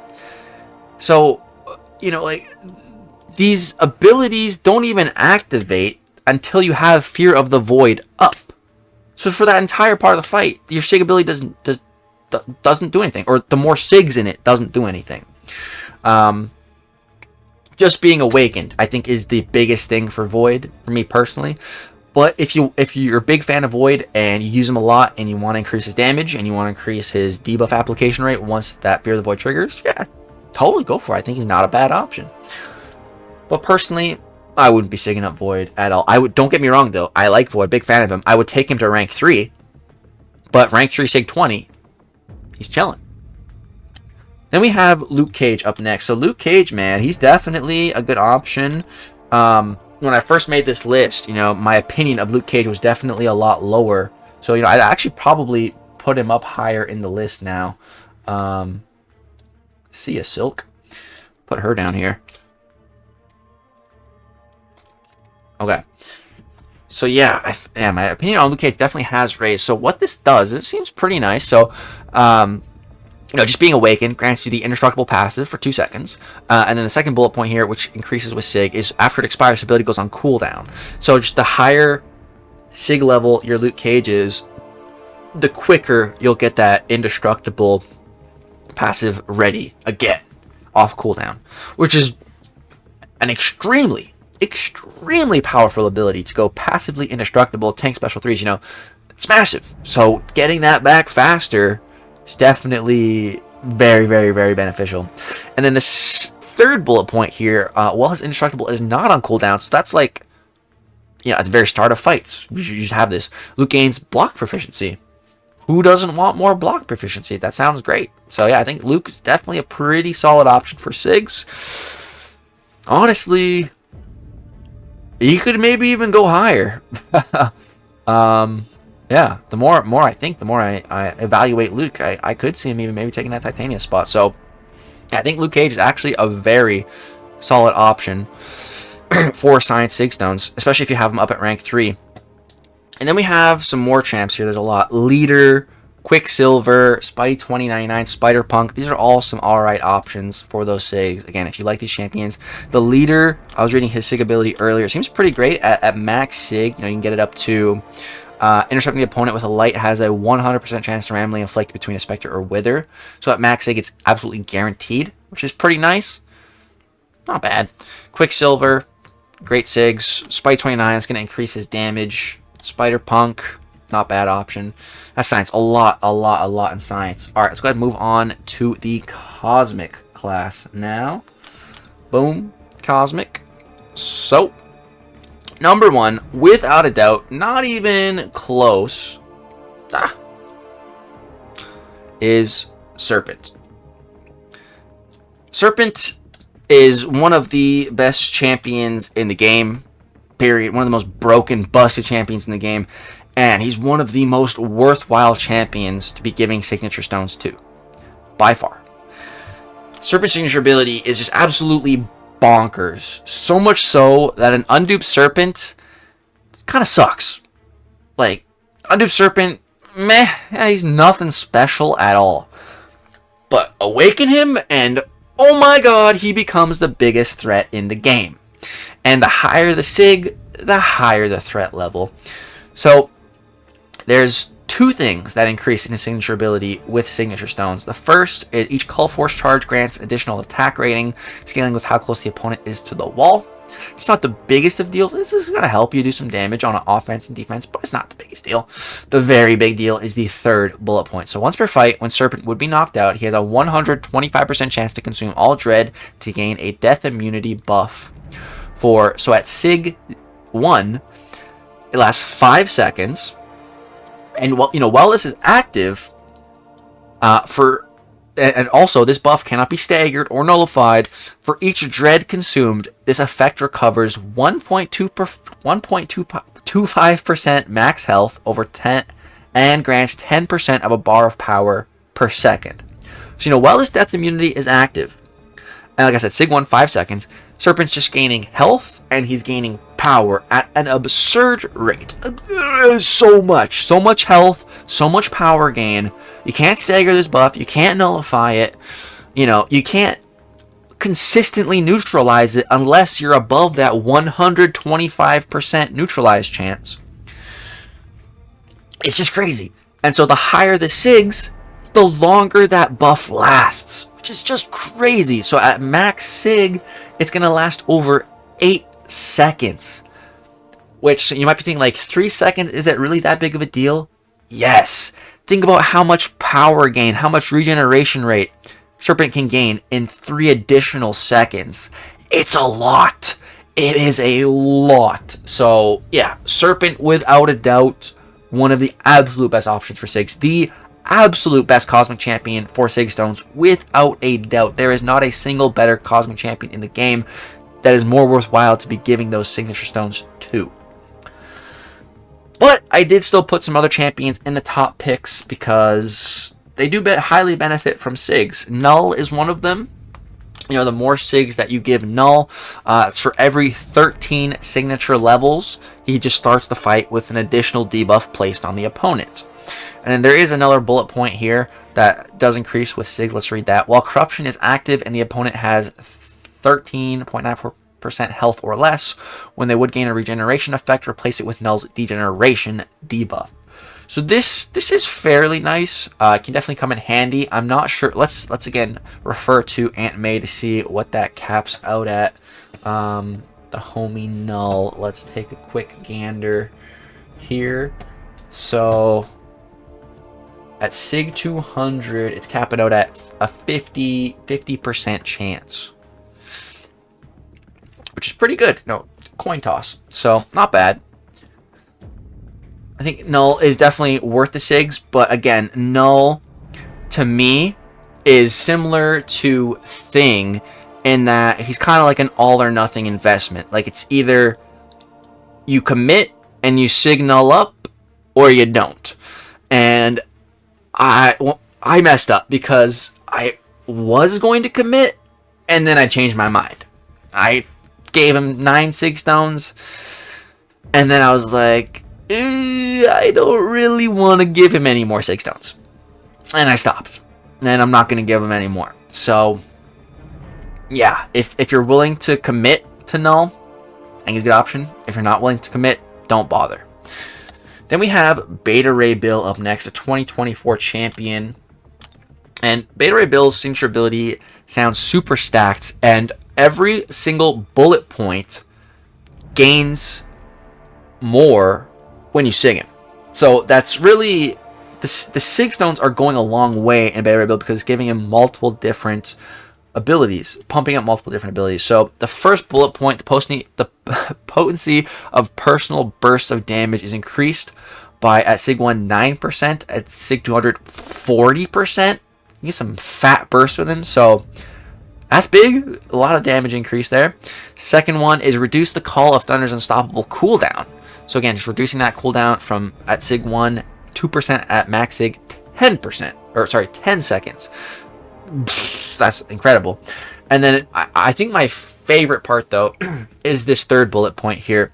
So, you know, like, these abilities don't even activate until you have Fear of the Void up. So for that entire part of the fight, your Sig ability doesn't do anything, or the more Sigs in it doesn't do anything. Just being awakened, I think, is the biggest thing for Void for me personally. But if you're a big fan of Void and you use him a lot and you want to increase his damage and you want to increase his debuff application rate once that Fear of the Void triggers, yeah, totally go for it. I think he's not a bad option. But personally, I wouldn't be Sigging up Void at all. Don't get me wrong though, I like Void, big fan of him. I would take him to rank 3, but rank 3 Sig 20, he's chilling. Then we have Luke Cage up next. So Luke Cage, man, he's definitely a good option. When I first made this list, you know, my opinion of Luke Cage was definitely a lot lower. So, you know, I'd actually probably put him up higher in the list now. See a Silk. Put her down here. Okay. So yeah, my opinion on Luke Cage definitely has raised. So what this does, it seems pretty nice. So, you know, just being awakened grants you the indestructible passive for 2 seconds. And then the second bullet point here, which increases with Sig, is after it expires, ability goes on cooldown. So just the higher Sig level your Luke Cage is, the quicker you'll get that indestructible passive ready again off cooldown, which is an extremely powerful ability to go passively indestructible, tank special 3s. You know, it's massive. So getting that back faster is definitely very beneficial. And then this third bullet point here, while his indestructible is not on cooldown, so that's like, you know, at the very start of fights, you just have this. Luke gains block proficiency. Who doesn't want more block proficiency? That sounds great. So yeah, I think Luke is definitely a pretty solid option for Sigs. Honestly, he could maybe even go higher. Yeah, the more I think, the more I evaluate Luke, I could see him even maybe taking that Titania spot. So I think Luke Cage is actually a very solid option for Science Sig Stones, especially if you have him up at rank 3. And then we have some more champs here. There's a lot. Leader, Quicksilver, Spidey2099, Spider-Punk. These are all some alright options for those Sigs. Again, if you like these champions. The Leader, I was reading his Sig ability earlier. Seems pretty great at max Sig. You know, you can get it up to intercepting the opponent with a light has a 100% chance to randomly inflict between a Spectre or Wither. So at max Sig, it's absolutely guaranteed, which is pretty nice. Not bad. Quicksilver, great Sigs. Spidey29 is going to increase his damage. Spider-Punk, not bad option. That's Science. A lot in Science. Alright, let's go ahead and move on to the Cosmic class now. Boom. Cosmic. So, number 1, without a doubt, not even close, is Serpent. Serpent is one of the best champions in the game. Period. One of the most broken, busted champions in the game. And he's one of the most worthwhile champions to be giving signature stones to. By far. Serpent's signature ability is just absolutely bonkers. So much so that an unduped Serpent kind of sucks. Like, unduped Serpent, meh, yeah, he's nothing special at all. But awaken him and, oh my god, he becomes the biggest threat in the game. And the higher the Sig, the higher the threat level. So, there's 2 things that increase in his signature ability with signature stones. The first is each Call Force charge grants additional attack rating, scaling with how close the opponent is to the wall. It's not the biggest of deals. This is going to help you do some damage on offense and defense, but it's not the biggest deal. The very big deal is the third bullet point. So once per fight, when Serpent would be knocked out, he has a 125% chance to consume all dread to gain a death immunity buff. So at Sig 1, it lasts 5 seconds, and while this is active, and also this buff cannot be staggered or nullified. For each dread consumed, this effect recovers 1.25% max health over 10, and grants 10% of a bar of power per second. So while this death immunity is active, and like I said, Sig 1, 5 seconds. Serpent's just gaining health, and he's gaining power at an absurd rate. So much health, so much power gain. You can't stagger this buff. You can't nullify it. You can't consistently neutralize it unless you're above that 125% neutralize chance. It's just crazy. And so the higher the Sigs, the longer that buff lasts, which is just crazy. So at max Sig, it's going to last over 8 seconds. Which you might be thinking, like, 3 seconds, is that really that big of a deal? Yes. Think about how much power gain, how much regeneration rate Serpent can gain in 3 additional seconds. It's a lot. It is a lot. So, yeah, Serpent, without a doubt, one of the absolute best options for Sigs. The absolute best Cosmic Champion for Sig Stones, without a doubt. There is not a single better Cosmic Champion in the game that is more worthwhile to be giving those signature stones to. But I did still put some other champions in the top picks because they do highly benefit from Sigs. Null is one of them. You know, the more Sigs that you give Null, it's for every 13 signature levels, he just starts the fight with an additional debuff placed on the opponent. And then there is another bullet point here that does increase with Sigs. Let's read that. While Corruption is active and the opponent has 13.94% health or less, when they would gain a regeneration effect, replace it with Null's degeneration debuff. So this is fairly nice. It can definitely come in handy. I'm not sure. Let's again refer to Aunt May to see what that caps out at. The homie Null. Let's take a quick gander here. So at Sig 200, it's capping out at a 50% chance, which is pretty good. No, coin toss. So not bad. I think Null is definitely worth the Sigs, but again, Null, to me, is similar to Thing in that he's kind of like an all-or-nothing investment. Like, it's either you commit and you Sig Null up, or you don't. And I messed up because I was going to commit, and then I changed my mind. I gave him 9 Sig Stones, and then I was like, I don't really want to give him any more Sig Stones. And I stopped. And I'm not going to give him any more. So, yeah, if you're willing to commit to Null, I think it's a good option. If you're not willing to commit, don't bother. Then we have Beta Ray Bill up next, a 2024 champion. And Beta Ray Bill's signature ability sounds super stacked, and every single bullet point gains more when you Sig him. So that's really, the Sig Stones are going a long way in Beta Ray Bill because it's giving him multiple different abilities, pumping up multiple different abilities. So the first bullet point, the potency of personal bursts of damage is increased by, at Sig 1, 9%, at Sig 200, 40%. You get some fat bursts with him, so that's big. A lot of damage increase there. Second one is reduce the Call of Thunder's unstoppable cooldown. So again, just reducing that cooldown from, at Sig 1, 2%, at max Sig, 10%, or sorry, 10 seconds. That's incredible. And then I think my favorite part, though, is this third bullet point here,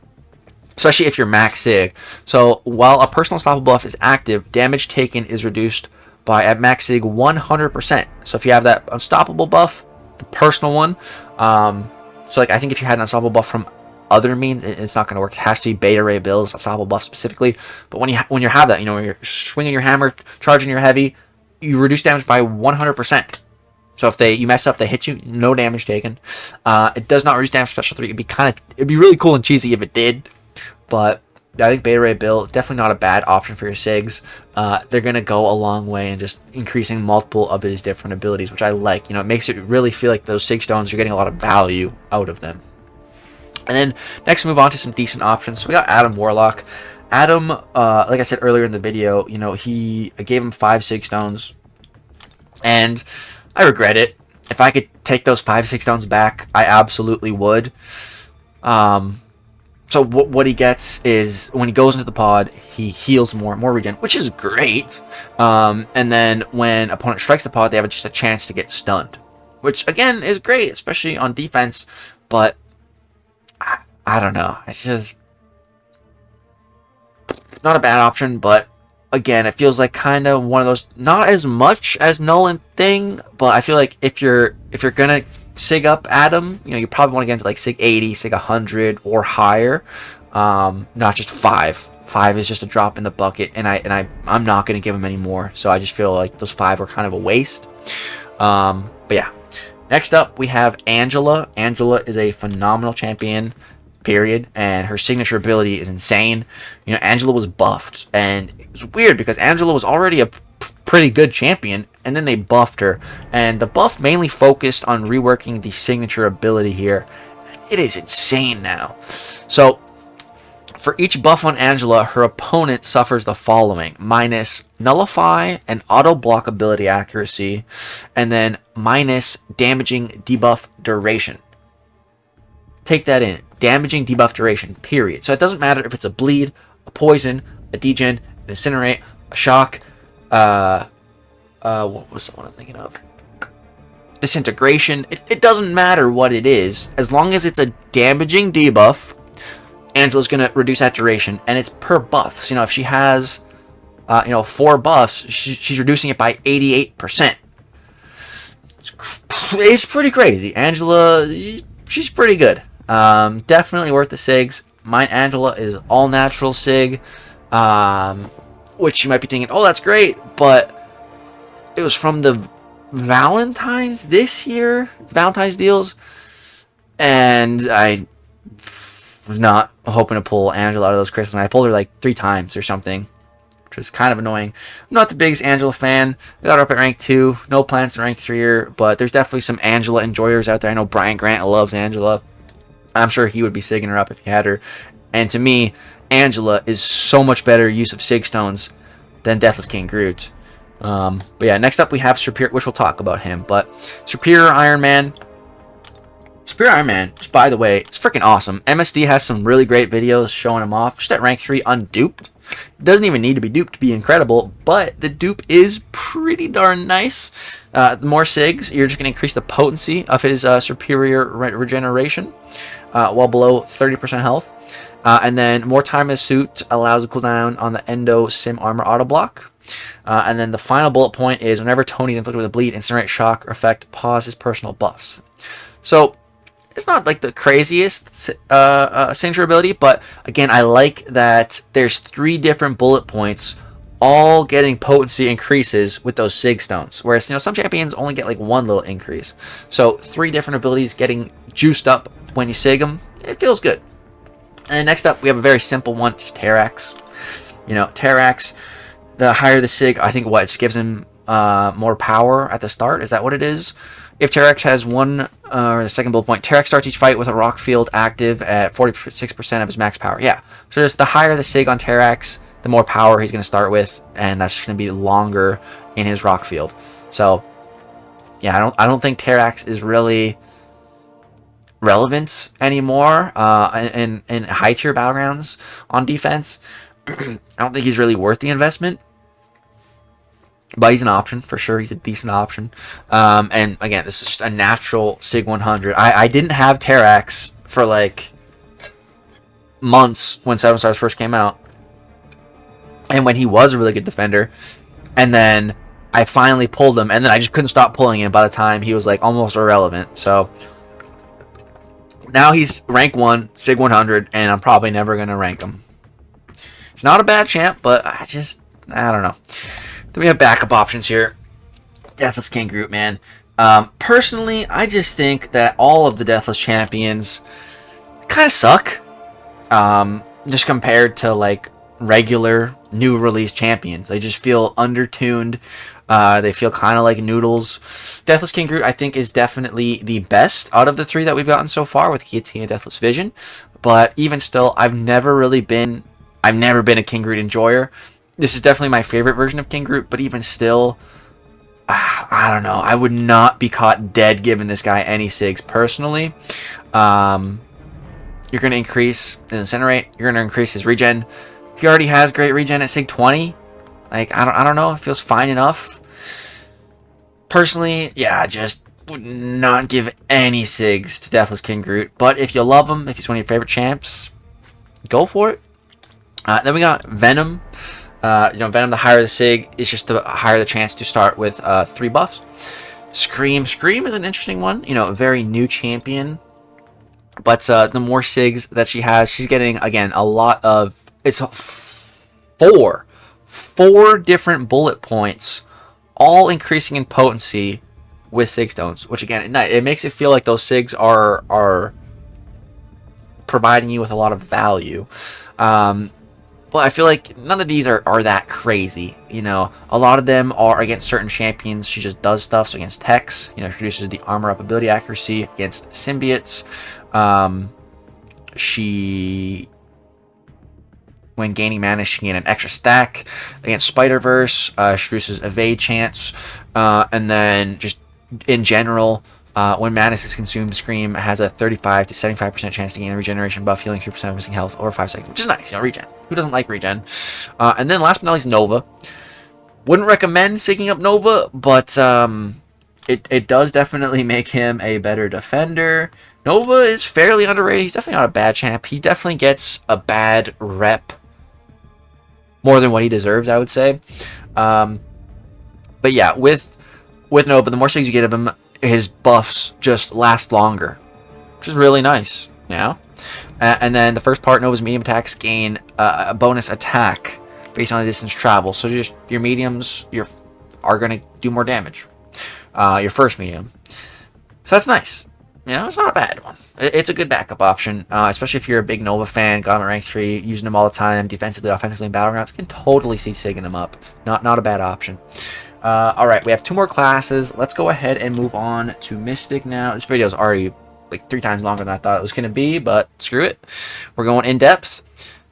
especially if you're max Sig. So while a personal unstoppable buff is active, damage taken is reduced by, at max Sig, 100%. So if you have that unstoppable buff, the personal one, so like I think if you had an unstoppable buff from other means, it's not going to work. It has to be Beta Ray Bill's unstoppable buff specifically. But when you have that, you know, when you're swinging your hammer, charging your heavy, you reduce damage by 100%. So if you mess up, they hit you, no damage taken. It does not reduce damage special 3. It'd be really cool and cheesy if it did. But I think Beta Ray Bill is definitely not a bad option for your Sigs. They're going to go a long way in just increasing multiple of his different abilities, which I like. You know, it makes it really feel like those Sig Stones, you're getting a lot of value out of them. And then next, move on to some decent options. So we got Adam Warlock. Adam, like I said earlier in the video, you know, I gave him 5 Sig Stones, and I regret it. If I could take those 5 Sig Stones back, I absolutely would. So what he gets is, when he goes into the pod, he heals more regen, which is great. And then when opponent strikes the pod, they have just a chance to get stunned, which again is great, especially on defense. But I don't know. It's just not a bad option, but again, it feels like kind of one of those, not as much as Nolan Thing, but I feel like if you're gonna Sig up Adam, you know, you probably want to get into like Sig 80, Sig 100 or higher, not just 5. 5 is just a drop in the bucket, and I'm not gonna give him any more. So I just feel like those 5 were kind of a waste. But yeah. Next up, we have Angela. Angela is a phenomenal champion, period, and her signature ability is insane. You know, Angela was buffed, and it was weird because Angela was already a pretty good champion, and then they buffed her, and the buff mainly focused on reworking the signature ability here. It is insane now. So For each buff on Angela, her opponent suffers the following: minus nullify and auto block ability accuracy, and then minus damaging debuff duration. Take that in. Damaging debuff duration, period. So it doesn't matter if it's a bleed, a poison, a degen, an incinerate, a shock, what was the one I'm thinking of? Disintegration. It doesn't matter what it is. As long as it's a damaging debuff, Angela's going to reduce that duration, and it's per buff. So, if she has, 4 buffs, she's reducing it by 88%. It's pretty crazy. Angela, she's pretty good. Definitely worth the Sigs. Mine Angela is all natural Sig, which you might be thinking, oh, that's great, but it was from the Valentine's this year, Valentine's deals, and I was not hoping to pull Angela out of those Christmas. I pulled her like 3 times or something, which was kind of annoying. I'm not the biggest Angela fan. I got her up at rank 2. No plans to rank 3 her, but there's definitely some Angela enjoyers out there. I know Brian Grant loves Angela. I'm sure he would be sigging her up if he had her. And to me, Angela is so much better use of Sig Stones than Deathless King Groot. But yeah, next up we have Superior, which we'll talk about him. But Superior Iron Man. Superior Iron Man, which, by the way, it's freaking awesome. MSD has some really great videos showing him off. Just at rank 3, unduped. It doesn't even need to be duped to be incredible, but the dupe is pretty darn nice. The more Sigs, you're just going to increase the potency of his superior regeneration while below 30% health. And then more time in the suit allows a cooldown on the Endo Sim Armor auto block. And then the final bullet point is whenever Tony is inflicted with a bleed, incinerate, shock, or effect, pause his personal buffs. So it's not like the craziest signature ability, but again, I like that there's 3 different bullet points all getting potency increases with those Sig Stones. Whereas, some champions only get like 1 little increase. So 3 different abilities getting juiced up when you Sig them. It feels good. And next up, we have a very simple one, just Terrax. Terrax, the higher the Sig, I think it just gives him more power at the start. Is that what it is? If Terrax has the second bullet point, Terrax starts each fight with a rock field active at 46% of his max power. Yeah. So just the higher the Sig on Terrax, the more power he's going to start with, and that's going to be longer in his rock field. So, yeah, I don't think Terrax is really relevant anymore in high tier battlegrounds on defense. I don't think he's really worth the investment. But he's an option, for sure. He's a decent option. And again, this is just a natural Sig 100. I didn't have Terrax for like months when 7 Stars first came out. And when he was a really good defender. And then I finally pulled him. And then I just couldn't stop pulling him by the time he was like almost irrelevant. So now he's rank 1, Sig 100. And I'm probably never going to rank him. It's not a bad champ, but I don't know. Then we have backup options here. Deathless King Groot, man. Personally, I just think that all of the Deathless champions kind of suck. Just compared to like regular new release champions. They just feel undertuned. They feel kind of like noodles. Deathless King Groot, I think, is definitely the best out of the 3 that we've gotten so far with Guillotine and Deathless Vision. But even still, I've never been a King Groot enjoyer. This is definitely my favorite version of King Groot, but even still, I don't know. I would not be caught dead giving this guy any Sigs personally. You're going to increase his Incinerate. You're going to increase his regen. He already has great regen at Sig 20. Like, I don't know. It feels fine enough. Personally, yeah, just would not give any Sigs to Deathless King Groot. But if you love him, if he's one of your favorite champs, go for it. Then we got Venom. Venom, the higher the Sig, is just the higher the chance to start with 3 buffs. Scream is an interesting one. A very new champion. But the more Sigs that she has, she's getting, again, a lot of... It's 4 different bullet points, all increasing in potency with Sig Stones. Which, again, it makes it feel like those Sigs are providing you with a lot of value. But I feel like none of these are that crazy. A lot of them are against certain champions. She just does stuff. So against Tex, she reduces the armor up ability accuracy. Against symbiotes, she When gaining mana, she gains an extra stack. Against Spider-Verse, she reduces evade chance. And then just in general, when mana is consumed, Scream has a 35 to 75% chance to gain a regeneration buff, healing 3% of missing health over 5 seconds, which is nice, you know, regen. Who doesn't like regen? And then last but not least, Nova. Wouldn't recommend Sigging up Nova, but it does definitely make him a better defender. Nova is fairly underrated. He's definitely not a bad champ. He definitely gets a bad rep more than what he deserves, I would say. But yeah, with Nova, the more Sigs you get of him, his buffs just last longer, which is really nice, you know? And then the first part, Nova's medium attacks gain a bonus attack based on the distance travel. So just your mediums are going to do more damage. Your first medium. So that's nice. You know, it's not a bad one. It's a good backup option, especially if you're a big Nova fan, got him at rank 3, using him all the time, defensively, offensively, in Battlegrounds. Can totally see Sigging him up. Not a bad option. Alright, we have 2 more classes. Let's go ahead and move on to Mystic now. This video is already like 3 times longer than I thought it was going to be, but screw it. We're going in depth.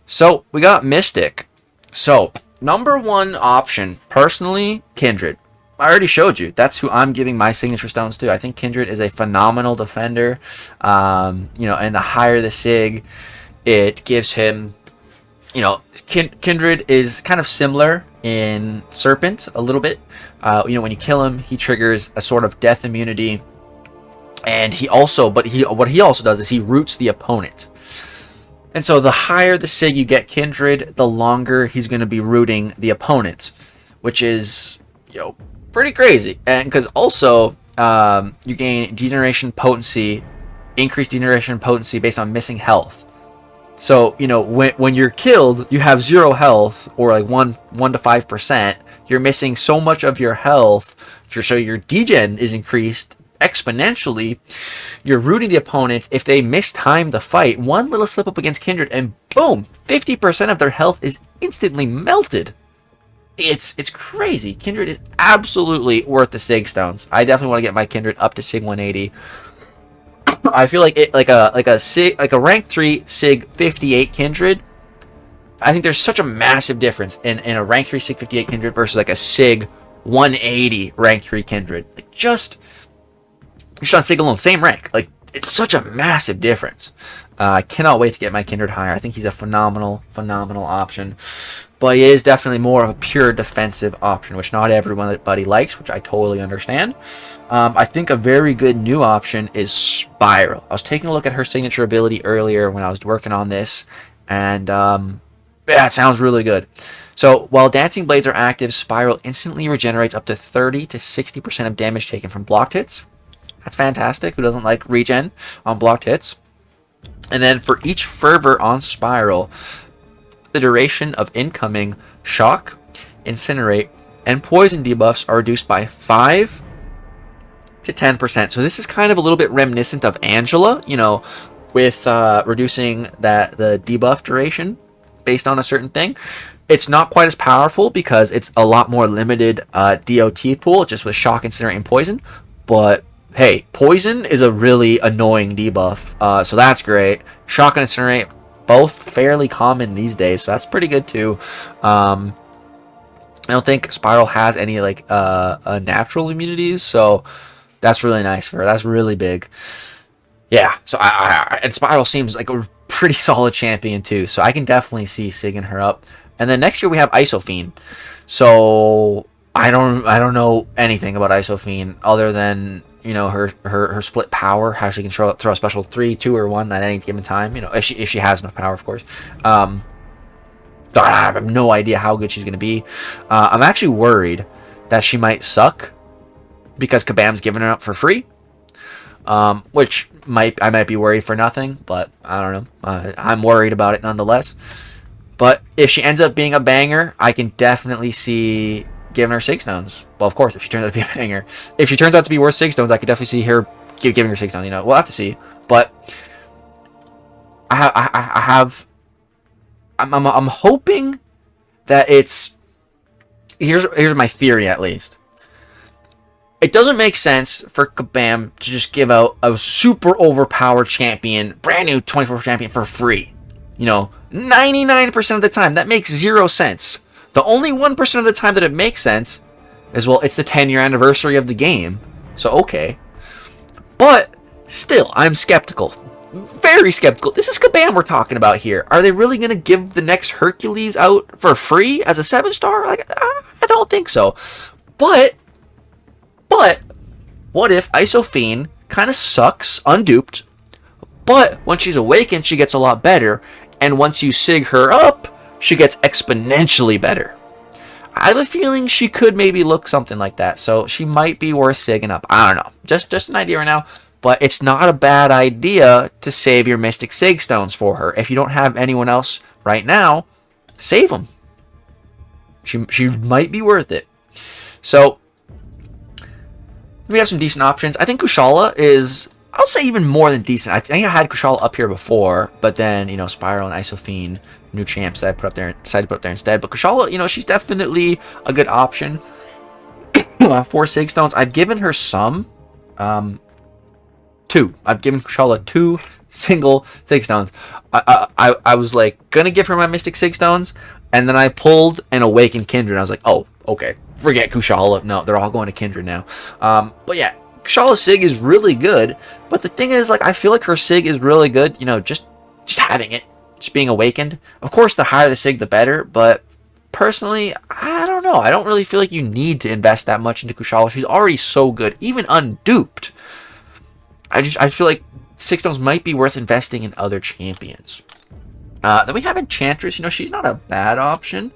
So, we got Mystic. So, number 1 option, personally, Kindred. I already showed you. That's who I'm giving my signature stones to. I think Kindred is a phenomenal defender. You know, and the higher the Sig, it gives him, you know, Kindred is kind of similar in Serpent a little bit. You know, when you kill him, he triggers a sort of death immunity, and what he also does is he roots the opponent. And so the higher the Sig you get Kindred, the longer he's going to be rooting the opponent, which is, you know, pretty crazy. And because also you gain degeneration potency, increased degeneration potency based on missing health. So, you know, when you're killed, you have 0 health, or like 1 to 5%. You're missing so much of your health, so your degen is increased exponentially. You're rooting the opponent. If they mistime the fight, one little slip up against Kindred, and boom, 50% of their health is instantly melted. It's crazy. Kindred is absolutely worth the Sig stones. I definitely want to get my Kindred up to Sig 180. I feel like it like a rank 3 Sig 58 Kindred. I think there's such a massive difference in a rank 3 Sig 58 Kindred versus like a Sig 180 rank 3 Kindred. Like just on Sig alone, same rank. Like it's such a massive difference. I cannot wait to get my Kindred higher. I think he's a phenomenal option. But he is definitely more of a pure defensive option, which not everybody likes, which I totally understand. I think a very good new option is Spiral. I was taking a look at her signature ability earlier when I was working on this, and yeah, it sounds really good. So while Dancing Blades are active, Spiral instantly regenerates up to 30 to 60% of damage taken from blocked hits. That's fantastic. Who doesn't like regen on blocked hits? And then for each Fervor on Spiral, the duration of incoming Shock, Incinerate, and Poison debuffs are reduced by 5 to 10%. So this is kind of a little bit reminiscent of Angela, you know, with reducing the debuff duration based on a certain thing. It's not quite as powerful because it's a lot more limited DOT pool, just with Shock, Incinerate, and Poison. But hey, Poison is a really annoying debuff, so that's great. Shock and Incinerate, both fairly common these days, so that's pretty good too. I don't think Spiral has any like natural immunities, so that's really nice for her. That's really big. Yeah, so and Spiral seems like a pretty solid champion too, so I can definitely see Sigging her up. And then next year we have Isofiend. So I don't know anything about Isofiend other than, you know, her split power, how she can throw a special 3, 2, or 1 at any given time. You know, if she has enough power, of course. I have no idea how good she's going to be. I'm actually worried that she might suck because Kabam's giving her up for free. Which I might be worried for nothing, but I don't know. I'm worried about it nonetheless. But if she ends up being a banger, I can definitely see giving her Sig stones. Well, of course, if she turns out to be a banger. If she turns out to be worth Sig stones, I could definitely see her giving her Sig stones. You know, we'll have to see. But I'm hoping that it's. Here's my theory, at least. It doesn't make sense for Kabam to just give out a super overpowered champion, brand new 24 champion for free. You know, 99% of the time, that makes 0 sense. The only 1% of the time that it makes sense is, well, it's the 10-year anniversary of the game. So, okay. But, still, I'm skeptical. Very skeptical. This is Kabam we're talking about here. Are they really going to give the next Hercules out for free as a 7-star? Like, I don't think so. But, what if Isophene kind of sucks, unduped, but when she's awakened, she gets a lot better, and once you sig her up, she gets exponentially better. I have a feeling she could maybe look something like that, so she might be worth sigging up. I don't know. Just an idea right now, but it's not a bad idea to save your Mystic Sig Stones for her. If you don't have anyone else right now, save them. She might be worth it. So, we have some decent options. I think Kushala is, I'll say, even more than decent. I think I had Kushala up here before, but then, you know, Spiral and Isophene, new champs that I decided to put up there instead. But Kushala, you know, she's definitely a good option for Sig Stones. I've given her some, 2. I've given Kushala 2 single Sig Stones. I was like gonna give her my Mystic Sig Stones, and then I pulled an Awakened Kindred. I was like, oh, okay, forget Kushala. No, they're all going to Kindred now. But yeah, Kushala's Sig is really good. But the thing is, like, I feel like her Sig is really good, you know, just having it, just being awakened. Of course, the higher the Sig, the better. But personally, I don't know. I don't really feel like you need to invest that much into Kushala. She's already so good, even unduped. I feel like Sig Stones might be worth investing in other champions. Then we have Enchantress. You know, she's not a bad option.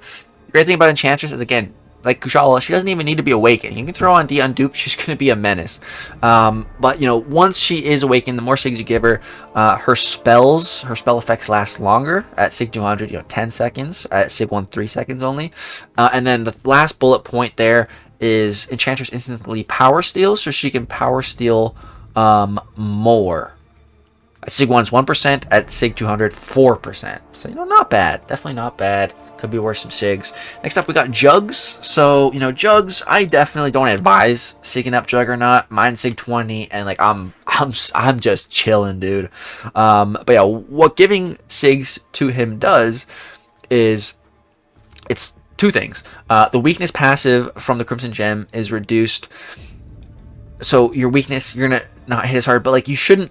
The great thing about Enchantress is, again, like Kushala, she doesn't even need to be awakened. You can throw on D unduped, she's going to be a menace. But, you know, once she is awakened, the more Sigs you give her, her spell effects last longer at Sig 200, you know, 10 seconds. At Sig 1, 3 seconds only. And then the last bullet point there is Enchantress instantly power steals, so she can power steal more. At Sig 1's 1%, at Sig 200, 4%. So, you know, not bad. Definitely not bad. Could be worth some Sigs. Next up, we got Jugs. So, you know, Jugs, I definitely don't advise Sigging up Juggernaut. Mine's Sig 20, and, like, I'm just chilling, dude. But yeah, what giving Sigs to him does is, it's 2 things. The weakness passive from the Crimson Gem is reduced. So, your weakness, you're gonna not hit as hard, but, like, you should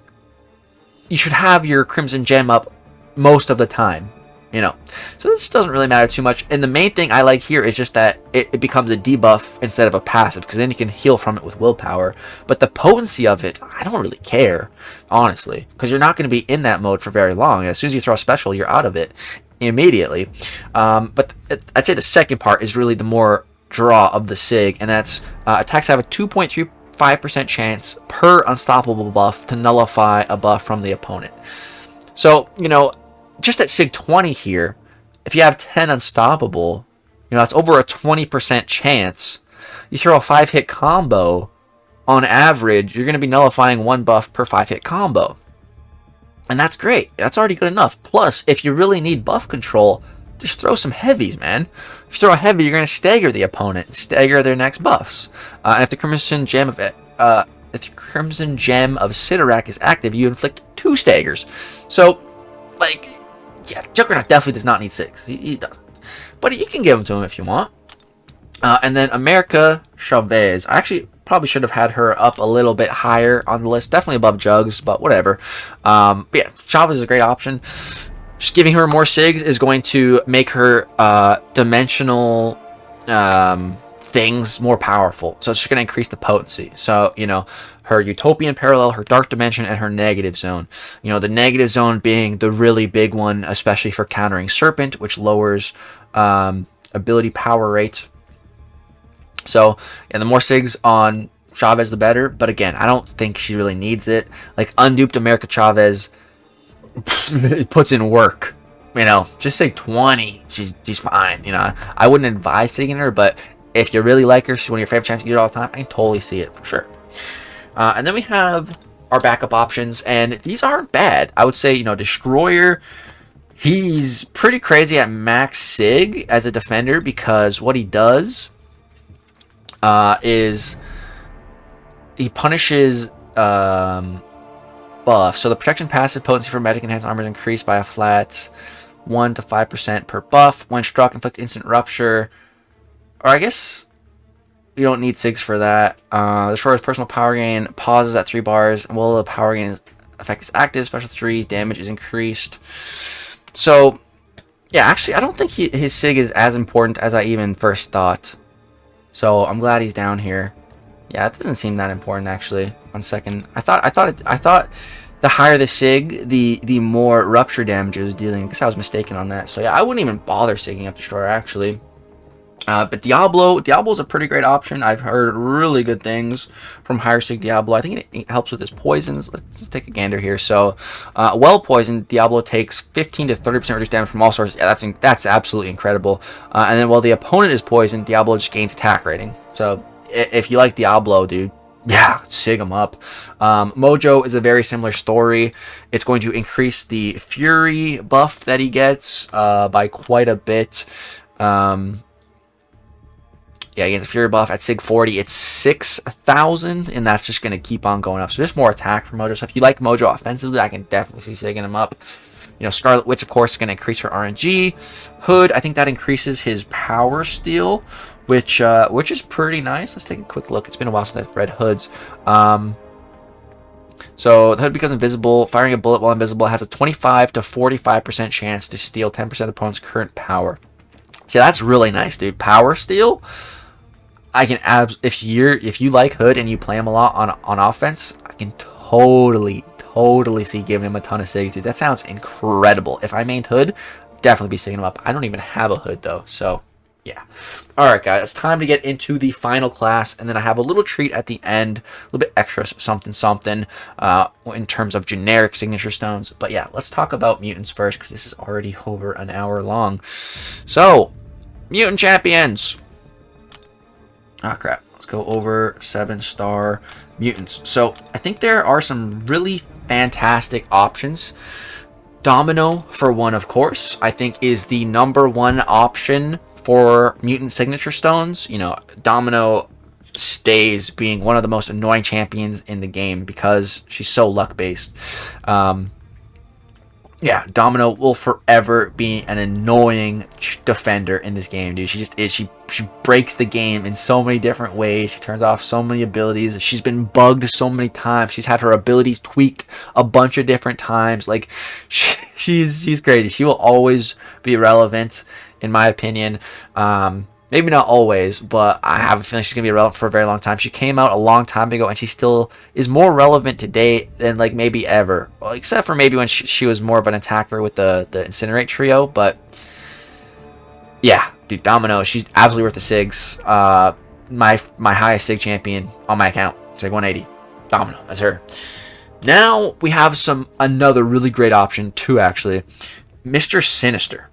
have your Crimson Gem up most of the time, you know. So this doesn't really matter too much. And the main thing I like here is just that it becomes a debuff instead of a passive, because then you can heal from it with willpower. But the potency of it, I don't really care, honestly, because you're not going to be in that mode for very long. As soon as you throw a special, you're out of it immediately. But I'd say the second part is really the more draw of the Sig, and that's attacks have a 2.35% chance per unstoppable buff to nullify a buff from the opponent. So, you know, just at Sig 20 here, if you have 10 unstoppable, you know, that's over a 20% chance. You throw a 5-hit combo, on average, you're going to be nullifying 1 buff per 5-hit combo. And that's great. That's already good enough. Plus, if you really need buff control, just throw some heavies, man. If you throw a heavy, you're going to stagger the opponent, stagger their next buffs. And if the Crimson Gem of Sidorak is active, you inflict 2 staggers. So, like, yeah, Juggernaut definitely does not need 6. He doesn't. But you can give them to him if you want. And then America Chavez. I actually probably should have had her up a little bit higher on the list. Definitely above Jugs, but whatever. But yeah, Chavez is a great option. Just giving her more Sigs is going to make her dimensional things more powerful. So it's just going to increase the potency. So, you know, her Utopian Parallel, her Dark Dimension, and her Negative Zone. You know, the Negative Zone being the really big one, especially for countering Serpent, which lowers ability power rate. So, yeah, the more Sigs on Chavez, the better. But again, I don't think she really needs it. Like, unduped America Chavez, it puts in work. You know, just say 20. She's fine. You know, I wouldn't advise Sigging her, but if you really like her, she's one of your favorite champions, you do it all the time, I can totally see it for sure. And then we have our backup options, and these aren't bad. I would say, you know, Destroyer, he's pretty crazy at max Sig as a defender, because what he does is he punishes buff. So the protection passive potency for magic enhanced armor is increased by a flat 1 to 5% per buff. When struck, inflict instant rupture. Or I guess you don't need Sigs for that. Destroys personal power gain. Pauses at 3 bars. While the power gain effect is active, special 3 damage is increased. So, yeah, actually, I don't think his Sig is as important as I even first thought. So I'm glad he's down here. Yeah, it doesn't seem that important actually. On second, I thought the higher the Sig, the more rupture damage it was dealing. I guess I was mistaken on that. So yeah, I wouldn't even bother Sigging up Destroyer actually. But Diablo's a pretty great option. I've heard really good things from higher Sig Diablo. I think it helps with his poisons. Let's take a gander here. So, well poisoned, Diablo takes 15 to 30% reduced damage from all sources. Yeah, that's absolutely incredible. And then while the opponent is poisoned, Diablo just gains attack rating. So, if you like Diablo, dude, yeah, Sig him up. Mojo is a very similar story. It's going to increase the Fury buff that he gets by quite a bit. Yeah, he gets a Fury buff at Sig 40. It's 6,000, and that's just going to keep on going up. So there's more attack for Mojo. So if you like Mojo offensively, I can definitely see Sigging him up. You know, Scarlet Witch, of course, is going to increase her RNG. Hood, I think that increases his power steal, which is pretty nice. Let's take a quick look. It's been a while since I've read Hoods. So the Hood becomes invisible. Firing a bullet while invisible has a 25 to 45% chance to steal 10% of the opponent's current power. See, that's really nice, dude. Power steal. I can if you like Hood and you play him a lot on offense, I can totally see giving him a ton of Sigs, dude. That sounds incredible. If I mained Hood, definitely be Sigging him up. I don't even have a Hood though, so yeah. All right, guys, it's time to get into the final class, and then I have a little treat at the end, a little bit extra something in terms of generic signature stones. But yeah, let's talk about mutants first because this is already over an hour long. So, mutant champions. Oh crap, let's go over 7-star mutants. So I think there are some really fantastic options. Domino, for one, of course, I think is the #1 option for mutant signature stones. You know, Domino stays being one of the most annoying champions in the game because she's so luck based. Yeah, Domino will forever be an annoying defender in this game, dude. She just is. She breaks the game in so many different ways. She turns off so many abilities. She's been bugged so many times. She's had her abilities tweaked a bunch of different times. Like, she's crazy. She will always be relevant, in my opinion. Maybe not always, but I have a feeling she's going to be relevant for a very long time. She came out a long time ago, and she still is more relevant today than, like, maybe ever. Well, except for maybe when she was more of an attacker with the Incinerate trio. But, yeah, dude, Domino, she's absolutely worth the Sigs. My highest Sig champion on my account. Sig 180. Domino, that's her. Now, we have another really great option, too, actually. Mr. Sinister.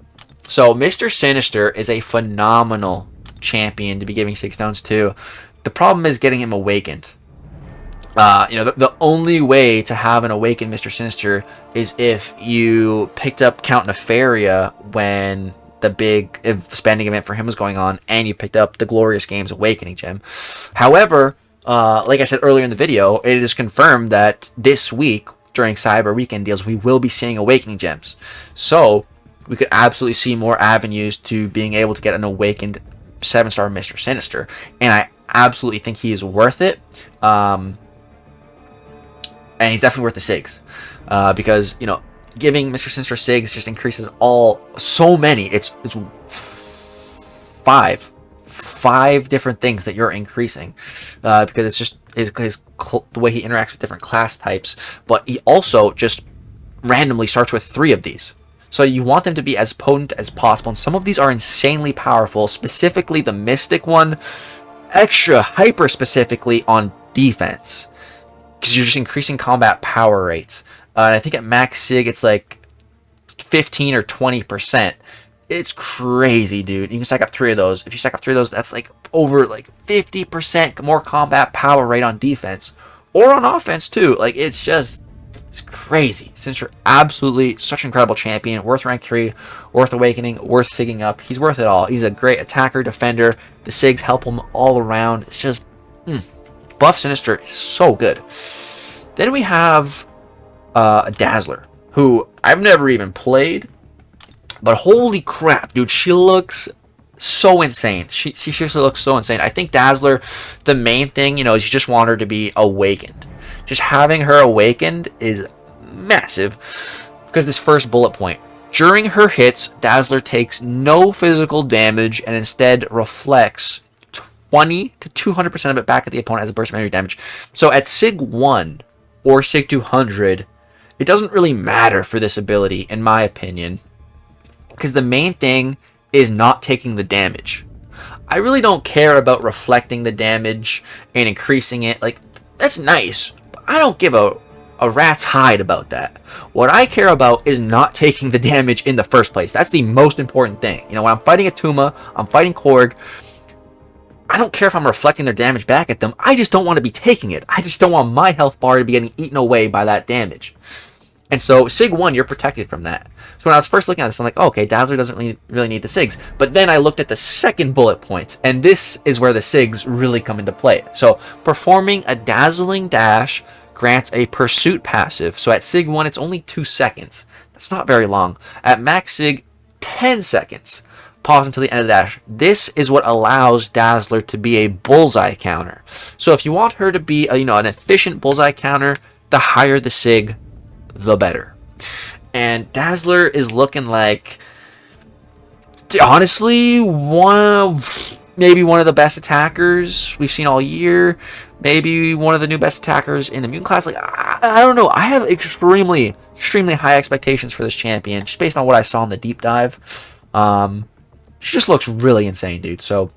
So, Mr. Sinister is a phenomenal champion to be giving Sig stones to. The problem is getting him awakened. You know, the only way to have an awakened Mr. Sinister is if you picked up Count Nefaria when the big spending event for him was going on, and you picked up the Glorious Games Awakening Gem. However, like I said earlier in the video, it is confirmed that this week, during Cyber Weekend deals, we will be seeing Awakening Gems. So, we could absolutely see more avenues to being able to get an awakened 7-star Mr. Sinister. And I absolutely think he is worth it. And he's definitely worth the Sigs. Because, you know, giving Mr. Sinister Sigs just increases so many. It's 5 different things that you're increasing. Because it's just the way he interacts with different class types. But he also just randomly starts with 3 of these. So you want them to be as potent as possible, and some of these are insanely powerful, specifically the Mystic one, extra hyper specifically on defense, because you're just increasing combat power rates. And I think at max Sig it's like 15 or 20%. It's crazy, dude. You can stack up 3 of those. If you stack up 3 of those, that's like over like 50% more combat power rate on defense, or on offense too. Like, it's crazy. Since you're absolutely such an incredible champion, worth rank 3, worth awakening, worth Sigging up. He's worth it all. He's a great attacker, defender. The Sigs help him all around. It's just buff Sinister is so good. Then we have a Dazzler, who I've never even played. But holy crap, dude, she looks so insane. She seriously looks so insane. I think Dazzler, the main thing, you know, is you just want her to be awakened. Just having her awakened is massive, because this first bullet point. During her hits, Dazzler takes no physical damage and instead reflects 20 to 200% of it back at the opponent as a burst of energy damage. So at Sig 1 or Sig 200, it doesn't really matter for this ability, in my opinion, because the main thing is not taking the damage. I really don't care about reflecting the damage and increasing it. Like, that's nice, but I don't give a rat's hide about that. What I care about is not taking the damage in the first place. That's the most important thing. You know, when I'm fighting a Tuma, I'm fighting Korg, I don't care if I'm reflecting their damage back at them. I just don't want to be taking it. I just don't want my health bar to be getting eaten away by that damage. And so Sig 1, you're protected from that. So when I was first looking at this, I'm like, oh, okay, Dazzler doesn't really need the Sigs. But then I looked at the second bullet points, and this is where the Sigs really come into play. So performing a dazzling dash grants a pursuit passive. So at Sig 1, it's only 2 seconds. That's not very long. At max Sig, 10 seconds. Pause until the end of the dash. This is what allows Dazzler to be a bullseye counter. So if you want her to be an efficient bullseye counter, the higher the Sig, the better. And Dazzler is looking like, honestly, maybe one of the best attackers we've seen all year. Maybe one of the new best attackers in the Mutant Class. Like, I don't know. I have extremely high expectations for this champion, just based on what I saw in the deep dive. She just looks really insane, dude. So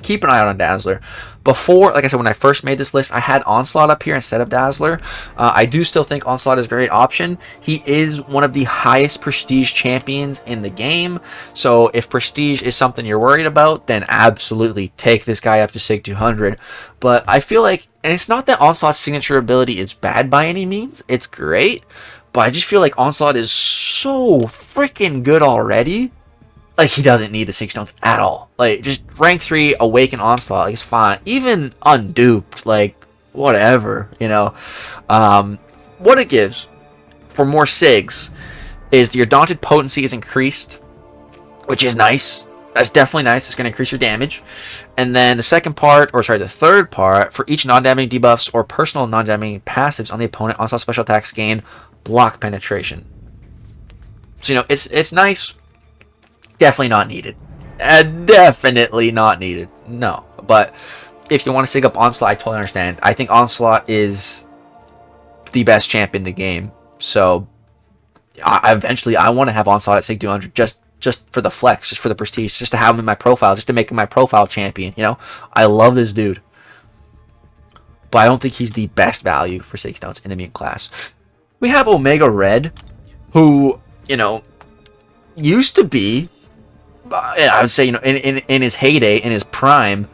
keep an eye out on Dazzler. Before, like I said, when I first made this list, I had Onslaught up here instead of Dazzler. I do still think Onslaught is a great option. He is one of the highest prestige champions in the game. So if prestige is something you're worried about, then absolutely take this guy up to Sig 200. But I feel like, and it's not that Onslaught's signature ability is bad by any means. It's great. But I just feel like Onslaught is so freaking good already. Like, he doesn't need the 6 stones at all. Like, just rank 3 Awaken Onslaught, like, it's fine. Even unduped, like, whatever, you know. What it gives for more Sigs is your Daunted Potency is increased, which is nice. That's definitely nice. It's going to increase your damage. And then the third part, for each non-damaging debuffs or personal non-damaging passives on the opponent, Onslaught special attacks gain block penetration. So, you know, it's nice. Definitely not needed. Definitely not needed. No. But if you want to sig up Onslaught, I totally understand. I think Onslaught is the best champ in the game. So eventually I want to have Onslaught at Sig 200 just for the flex, just for the prestige, just to have him in my profile, just to make him my profile champion. You know, I love this dude. But I don't think he's the best value for Sig stones in the Mutant Class. We have Omega Red, who, you know, used to be, I would say, you know, in his heyday, in his prime,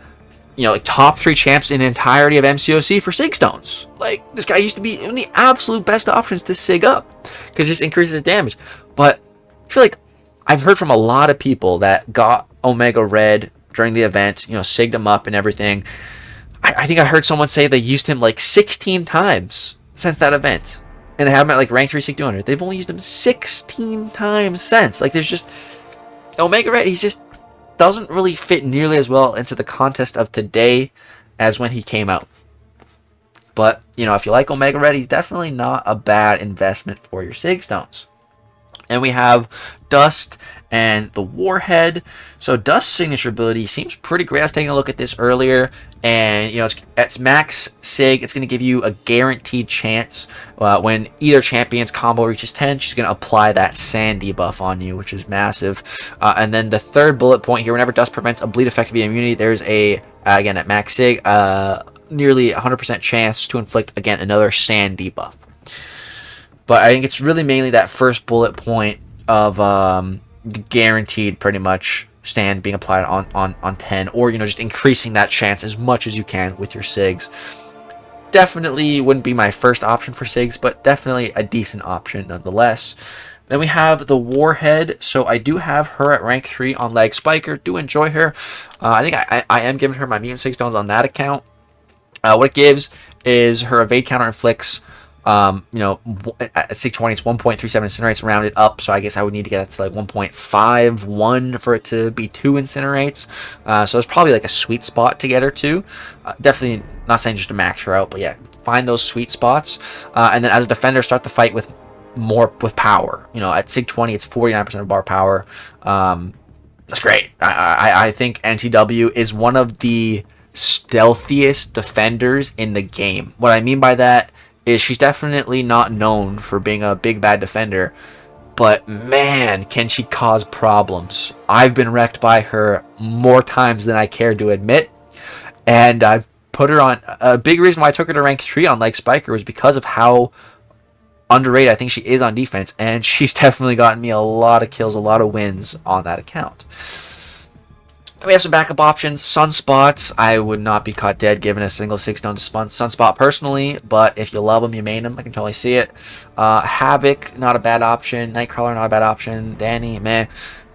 you know, like top 3 champs in the entirety of MCOC for Sig stones. Like, this guy used to be one of the absolute best options to Sig up, because it just increases damage. But I feel like I've heard from a lot of people that got Omega Red during the event, you know, Sigged him up and everything. I think I heard someone say they used him like 16 times since that event. And they have him at like rank 3 Sig 200. They've only used him 16 times since. Like, there's just Omega Red, he just doesn't really fit nearly as well into the contest of today as when he came out. But, you know, if you like Omega Red, he's definitely not a bad investment for your Sig stones. And we have Dust and the Warhead. So Dust's signature ability seems pretty great. I was taking a look at this earlier, and you know, it's max Sig. It's going to give you a guaranteed chance when either champion's combo reaches 10. She's going to apply that sand debuff on you, which is massive. And then the third bullet point here: whenever Dust prevents a bleed effect via immunity, there's a again at max Sig, nearly 100% chance to inflict again another sand debuff. But I think it's really mainly that first bullet point of guaranteed, pretty much, stand being applied on 10, or, you know, just increasing that chance as much as you can with your Sigs. Definitely wouldn't be my first option for Sigs, but definitely a decent option nonetheless. Then we have the Warhead. So I do have her at rank 3 on Leg Spiker. Do enjoy her. I think I am giving her my Mutant Sig stones on that account. What it gives is her evade counter inflicts You know, at Sig 20, it's 1.37 incinerates rounded up, so I guess I would need to get that to like 1.51 for it to be 2 incinerates. So it's probably like a sweet spot to get her to. Definitely not saying just to max her out, but yeah, find those sweet spots. And then as a defender, start the fight with power. You know, at Sig 20, it's 49% of bar power. That's great. I think NTW is one of the stealthiest defenders in the game. What I mean by that is she's definitely not known for being a big bad defender, but man, can she cause problems. I've been wrecked by her more times than I care to admit, and I've put her on. A big reason why I took her to rank 3 on Like Spiker was because of how underrated I think she is on defense, and she's definitely gotten me a lot of kills, a lot of wins on that account. We have some backup options. Sunspots, I would not be caught dead given a single 6-stone to Sunspot personally, but if you love them, you main them. I can totally see it. Havoc, not a bad option. Nightcrawler, not a bad option. Danny, meh.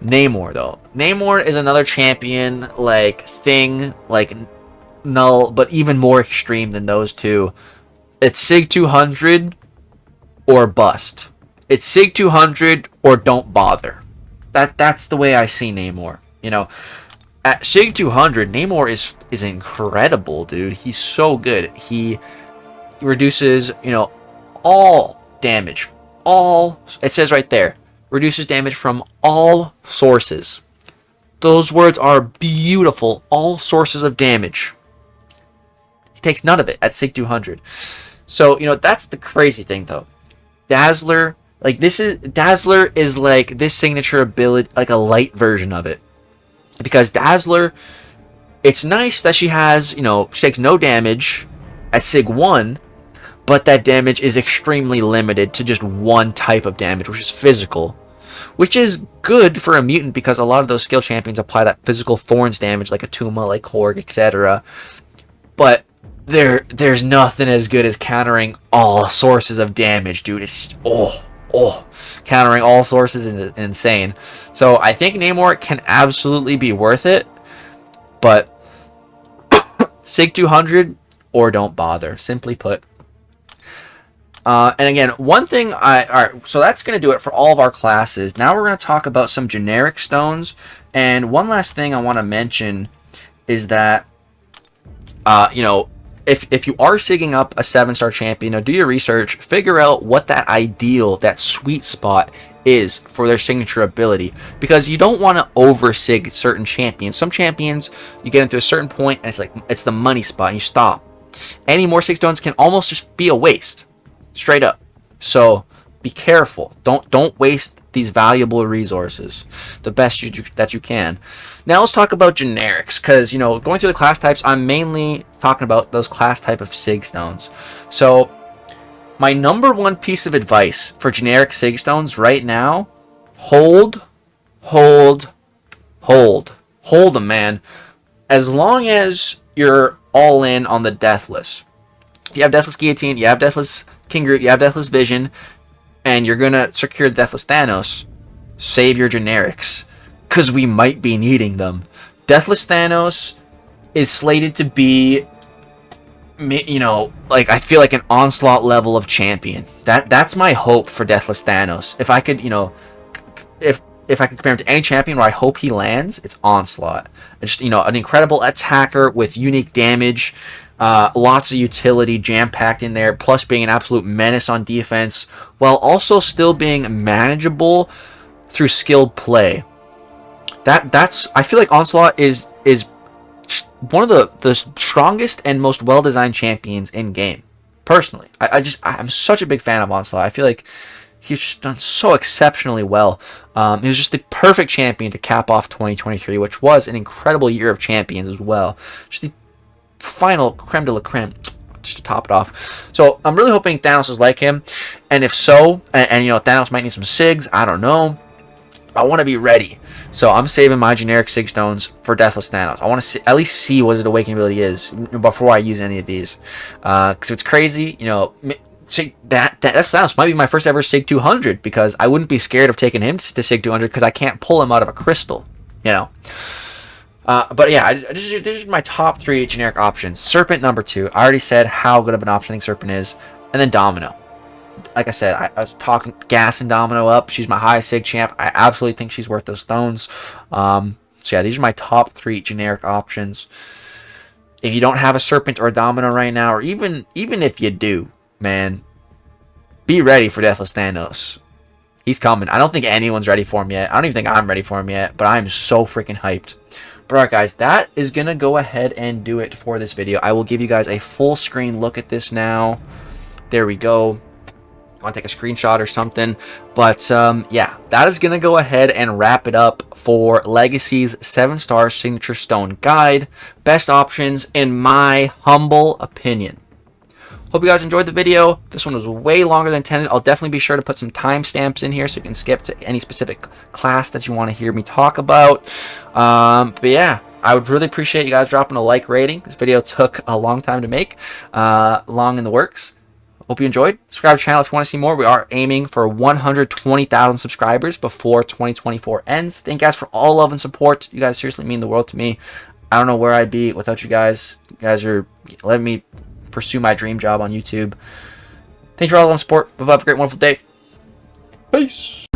Namor, though. Namor is another champion, like, thing, like, null, but even more extreme than those two. It's Sig 200 or bust. It's Sig 200 or don't bother. That's the way I see Namor, you know. At Sig 200, Namor is incredible, dude. He's so good. He reduces, you know, all damage. It says right there, reduces damage from all sources. Those words are beautiful. All sources of damage. He takes none of it at Sig 200. So, you know, that's the crazy thing, though. Dazzler, Dazzler is like this signature ability, like a light version of it. Because Dazzler, it's nice that she has, you know, she takes no damage at Sig 1, but that damage is extremely limited to just one type of damage, which is physical. Which is good for a mutant because a lot of those skill champions apply that physical thorns damage like Atuma, like Korg, etc. But there's nothing as good as countering all sources of damage, dude. It's countering all sources is insane. So I think Namor can absolutely be worth it, but Sig 200 or don't bother, simply put. And again, one thing alright, so that's going to do it for all of our classes. Now we're going to talk about some generic stones, and one last thing I want to mention is that, you know, if you are sigging up a 7-star champion, do your research, figure out what that ideal, that sweet spot is for their signature ability, because you don't want to over sig certain champions. Some champions, you get into a certain point and it's like it's the money spot and you stop. Any more sig stones can almost just be a waste, straight up. So be careful. Don't waste these valuable resources the best that you can. Now let's talk about generics, because, you know, going through the class types, I'm mainly talking about those class type of sig stones. So my number one piece of advice for generic sig stones right now: hold them, man. As long as you're all in on the Deathless. You have Deathless Guillotine, you have Deathless King Groot, you have Deathless Vision, and you're gonna secure Deathless Thanos, save your generics, because we might be needing them. Deathless Thanos is slated to be, you know, like, I feel like an Onslaught level of champion. That's my hope for Deathless Thanos. If I could, you know, if I could compare him to any champion where I hope he lands, it's Onslaught. It's just, you know, an incredible attacker with unique damage, lots of utility jam-packed in there, plus being an absolute menace on defense, while also still being manageable through skilled play. That's I feel like Onslaught is one of the strongest and most well-designed champions in game. Personally, I'm such a big fan of Onslaught. I feel like he's just done so exceptionally well. He was just the perfect champion to cap off 2023, which was an incredible year of champions as well. Just the final creme de la creme, just to top it off. So I'm really hoping Thanos is like him, and if so, and you know, Thanos might need some Sigs, I don't know. I want to be ready. So I'm saving my generic Sig stones for Deathless Thanos. I want to at least see what his awakening ability is before I use any of these. Because it's crazy, you know, that Thanos might be my first ever Sig 200, because I wouldn't be scared of taking him to Sig 200 because I can't pull him out of a crystal, you know. But yeah, this is my top 3 generic options. Serpent number 2. I already said how good of an option I think Serpent is. And then Domino. like I said, I was talking gassing Domino up. She's my highest Sig champ. I absolutely think she's worth those stones. So yeah, these are my top 3 generic options. If you don't have a Serpent or a Domino right now, or even if you do, man, be ready for Deathless Thanos. He's coming. I don't think anyone's ready for him yet. I don't even think I'm ready for him yet, but I'm so freaking hyped. But alright guys, that is going to go ahead and do it for this video. I will give you guys a full screen look at this now. There we go. I want to take a screenshot or something. But yeah, that is going to go ahead and wrap it up for Lagacy's 7-star signature stone guide. Best options in my humble opinion. Hope you guys enjoyed the video. This one was way longer than intended. I'll definitely be sure to put some timestamps in here so you can skip to any specific class that you want to hear me talk about. But yeah, I would really appreciate you guys dropping a like rating. This video took a long time to make, long in the works. Hope you enjoyed. Subscribe to the channel if you want to see more. We are aiming for 120,000 subscribers before 2024 ends. Thank you guys for all love and support. You guys seriously mean the world to me. I don't know where I'd be without you guys. You guys are letting me pursue my dream job on YouTube. Thank you for all the support. Have a great, wonderful day. Peace.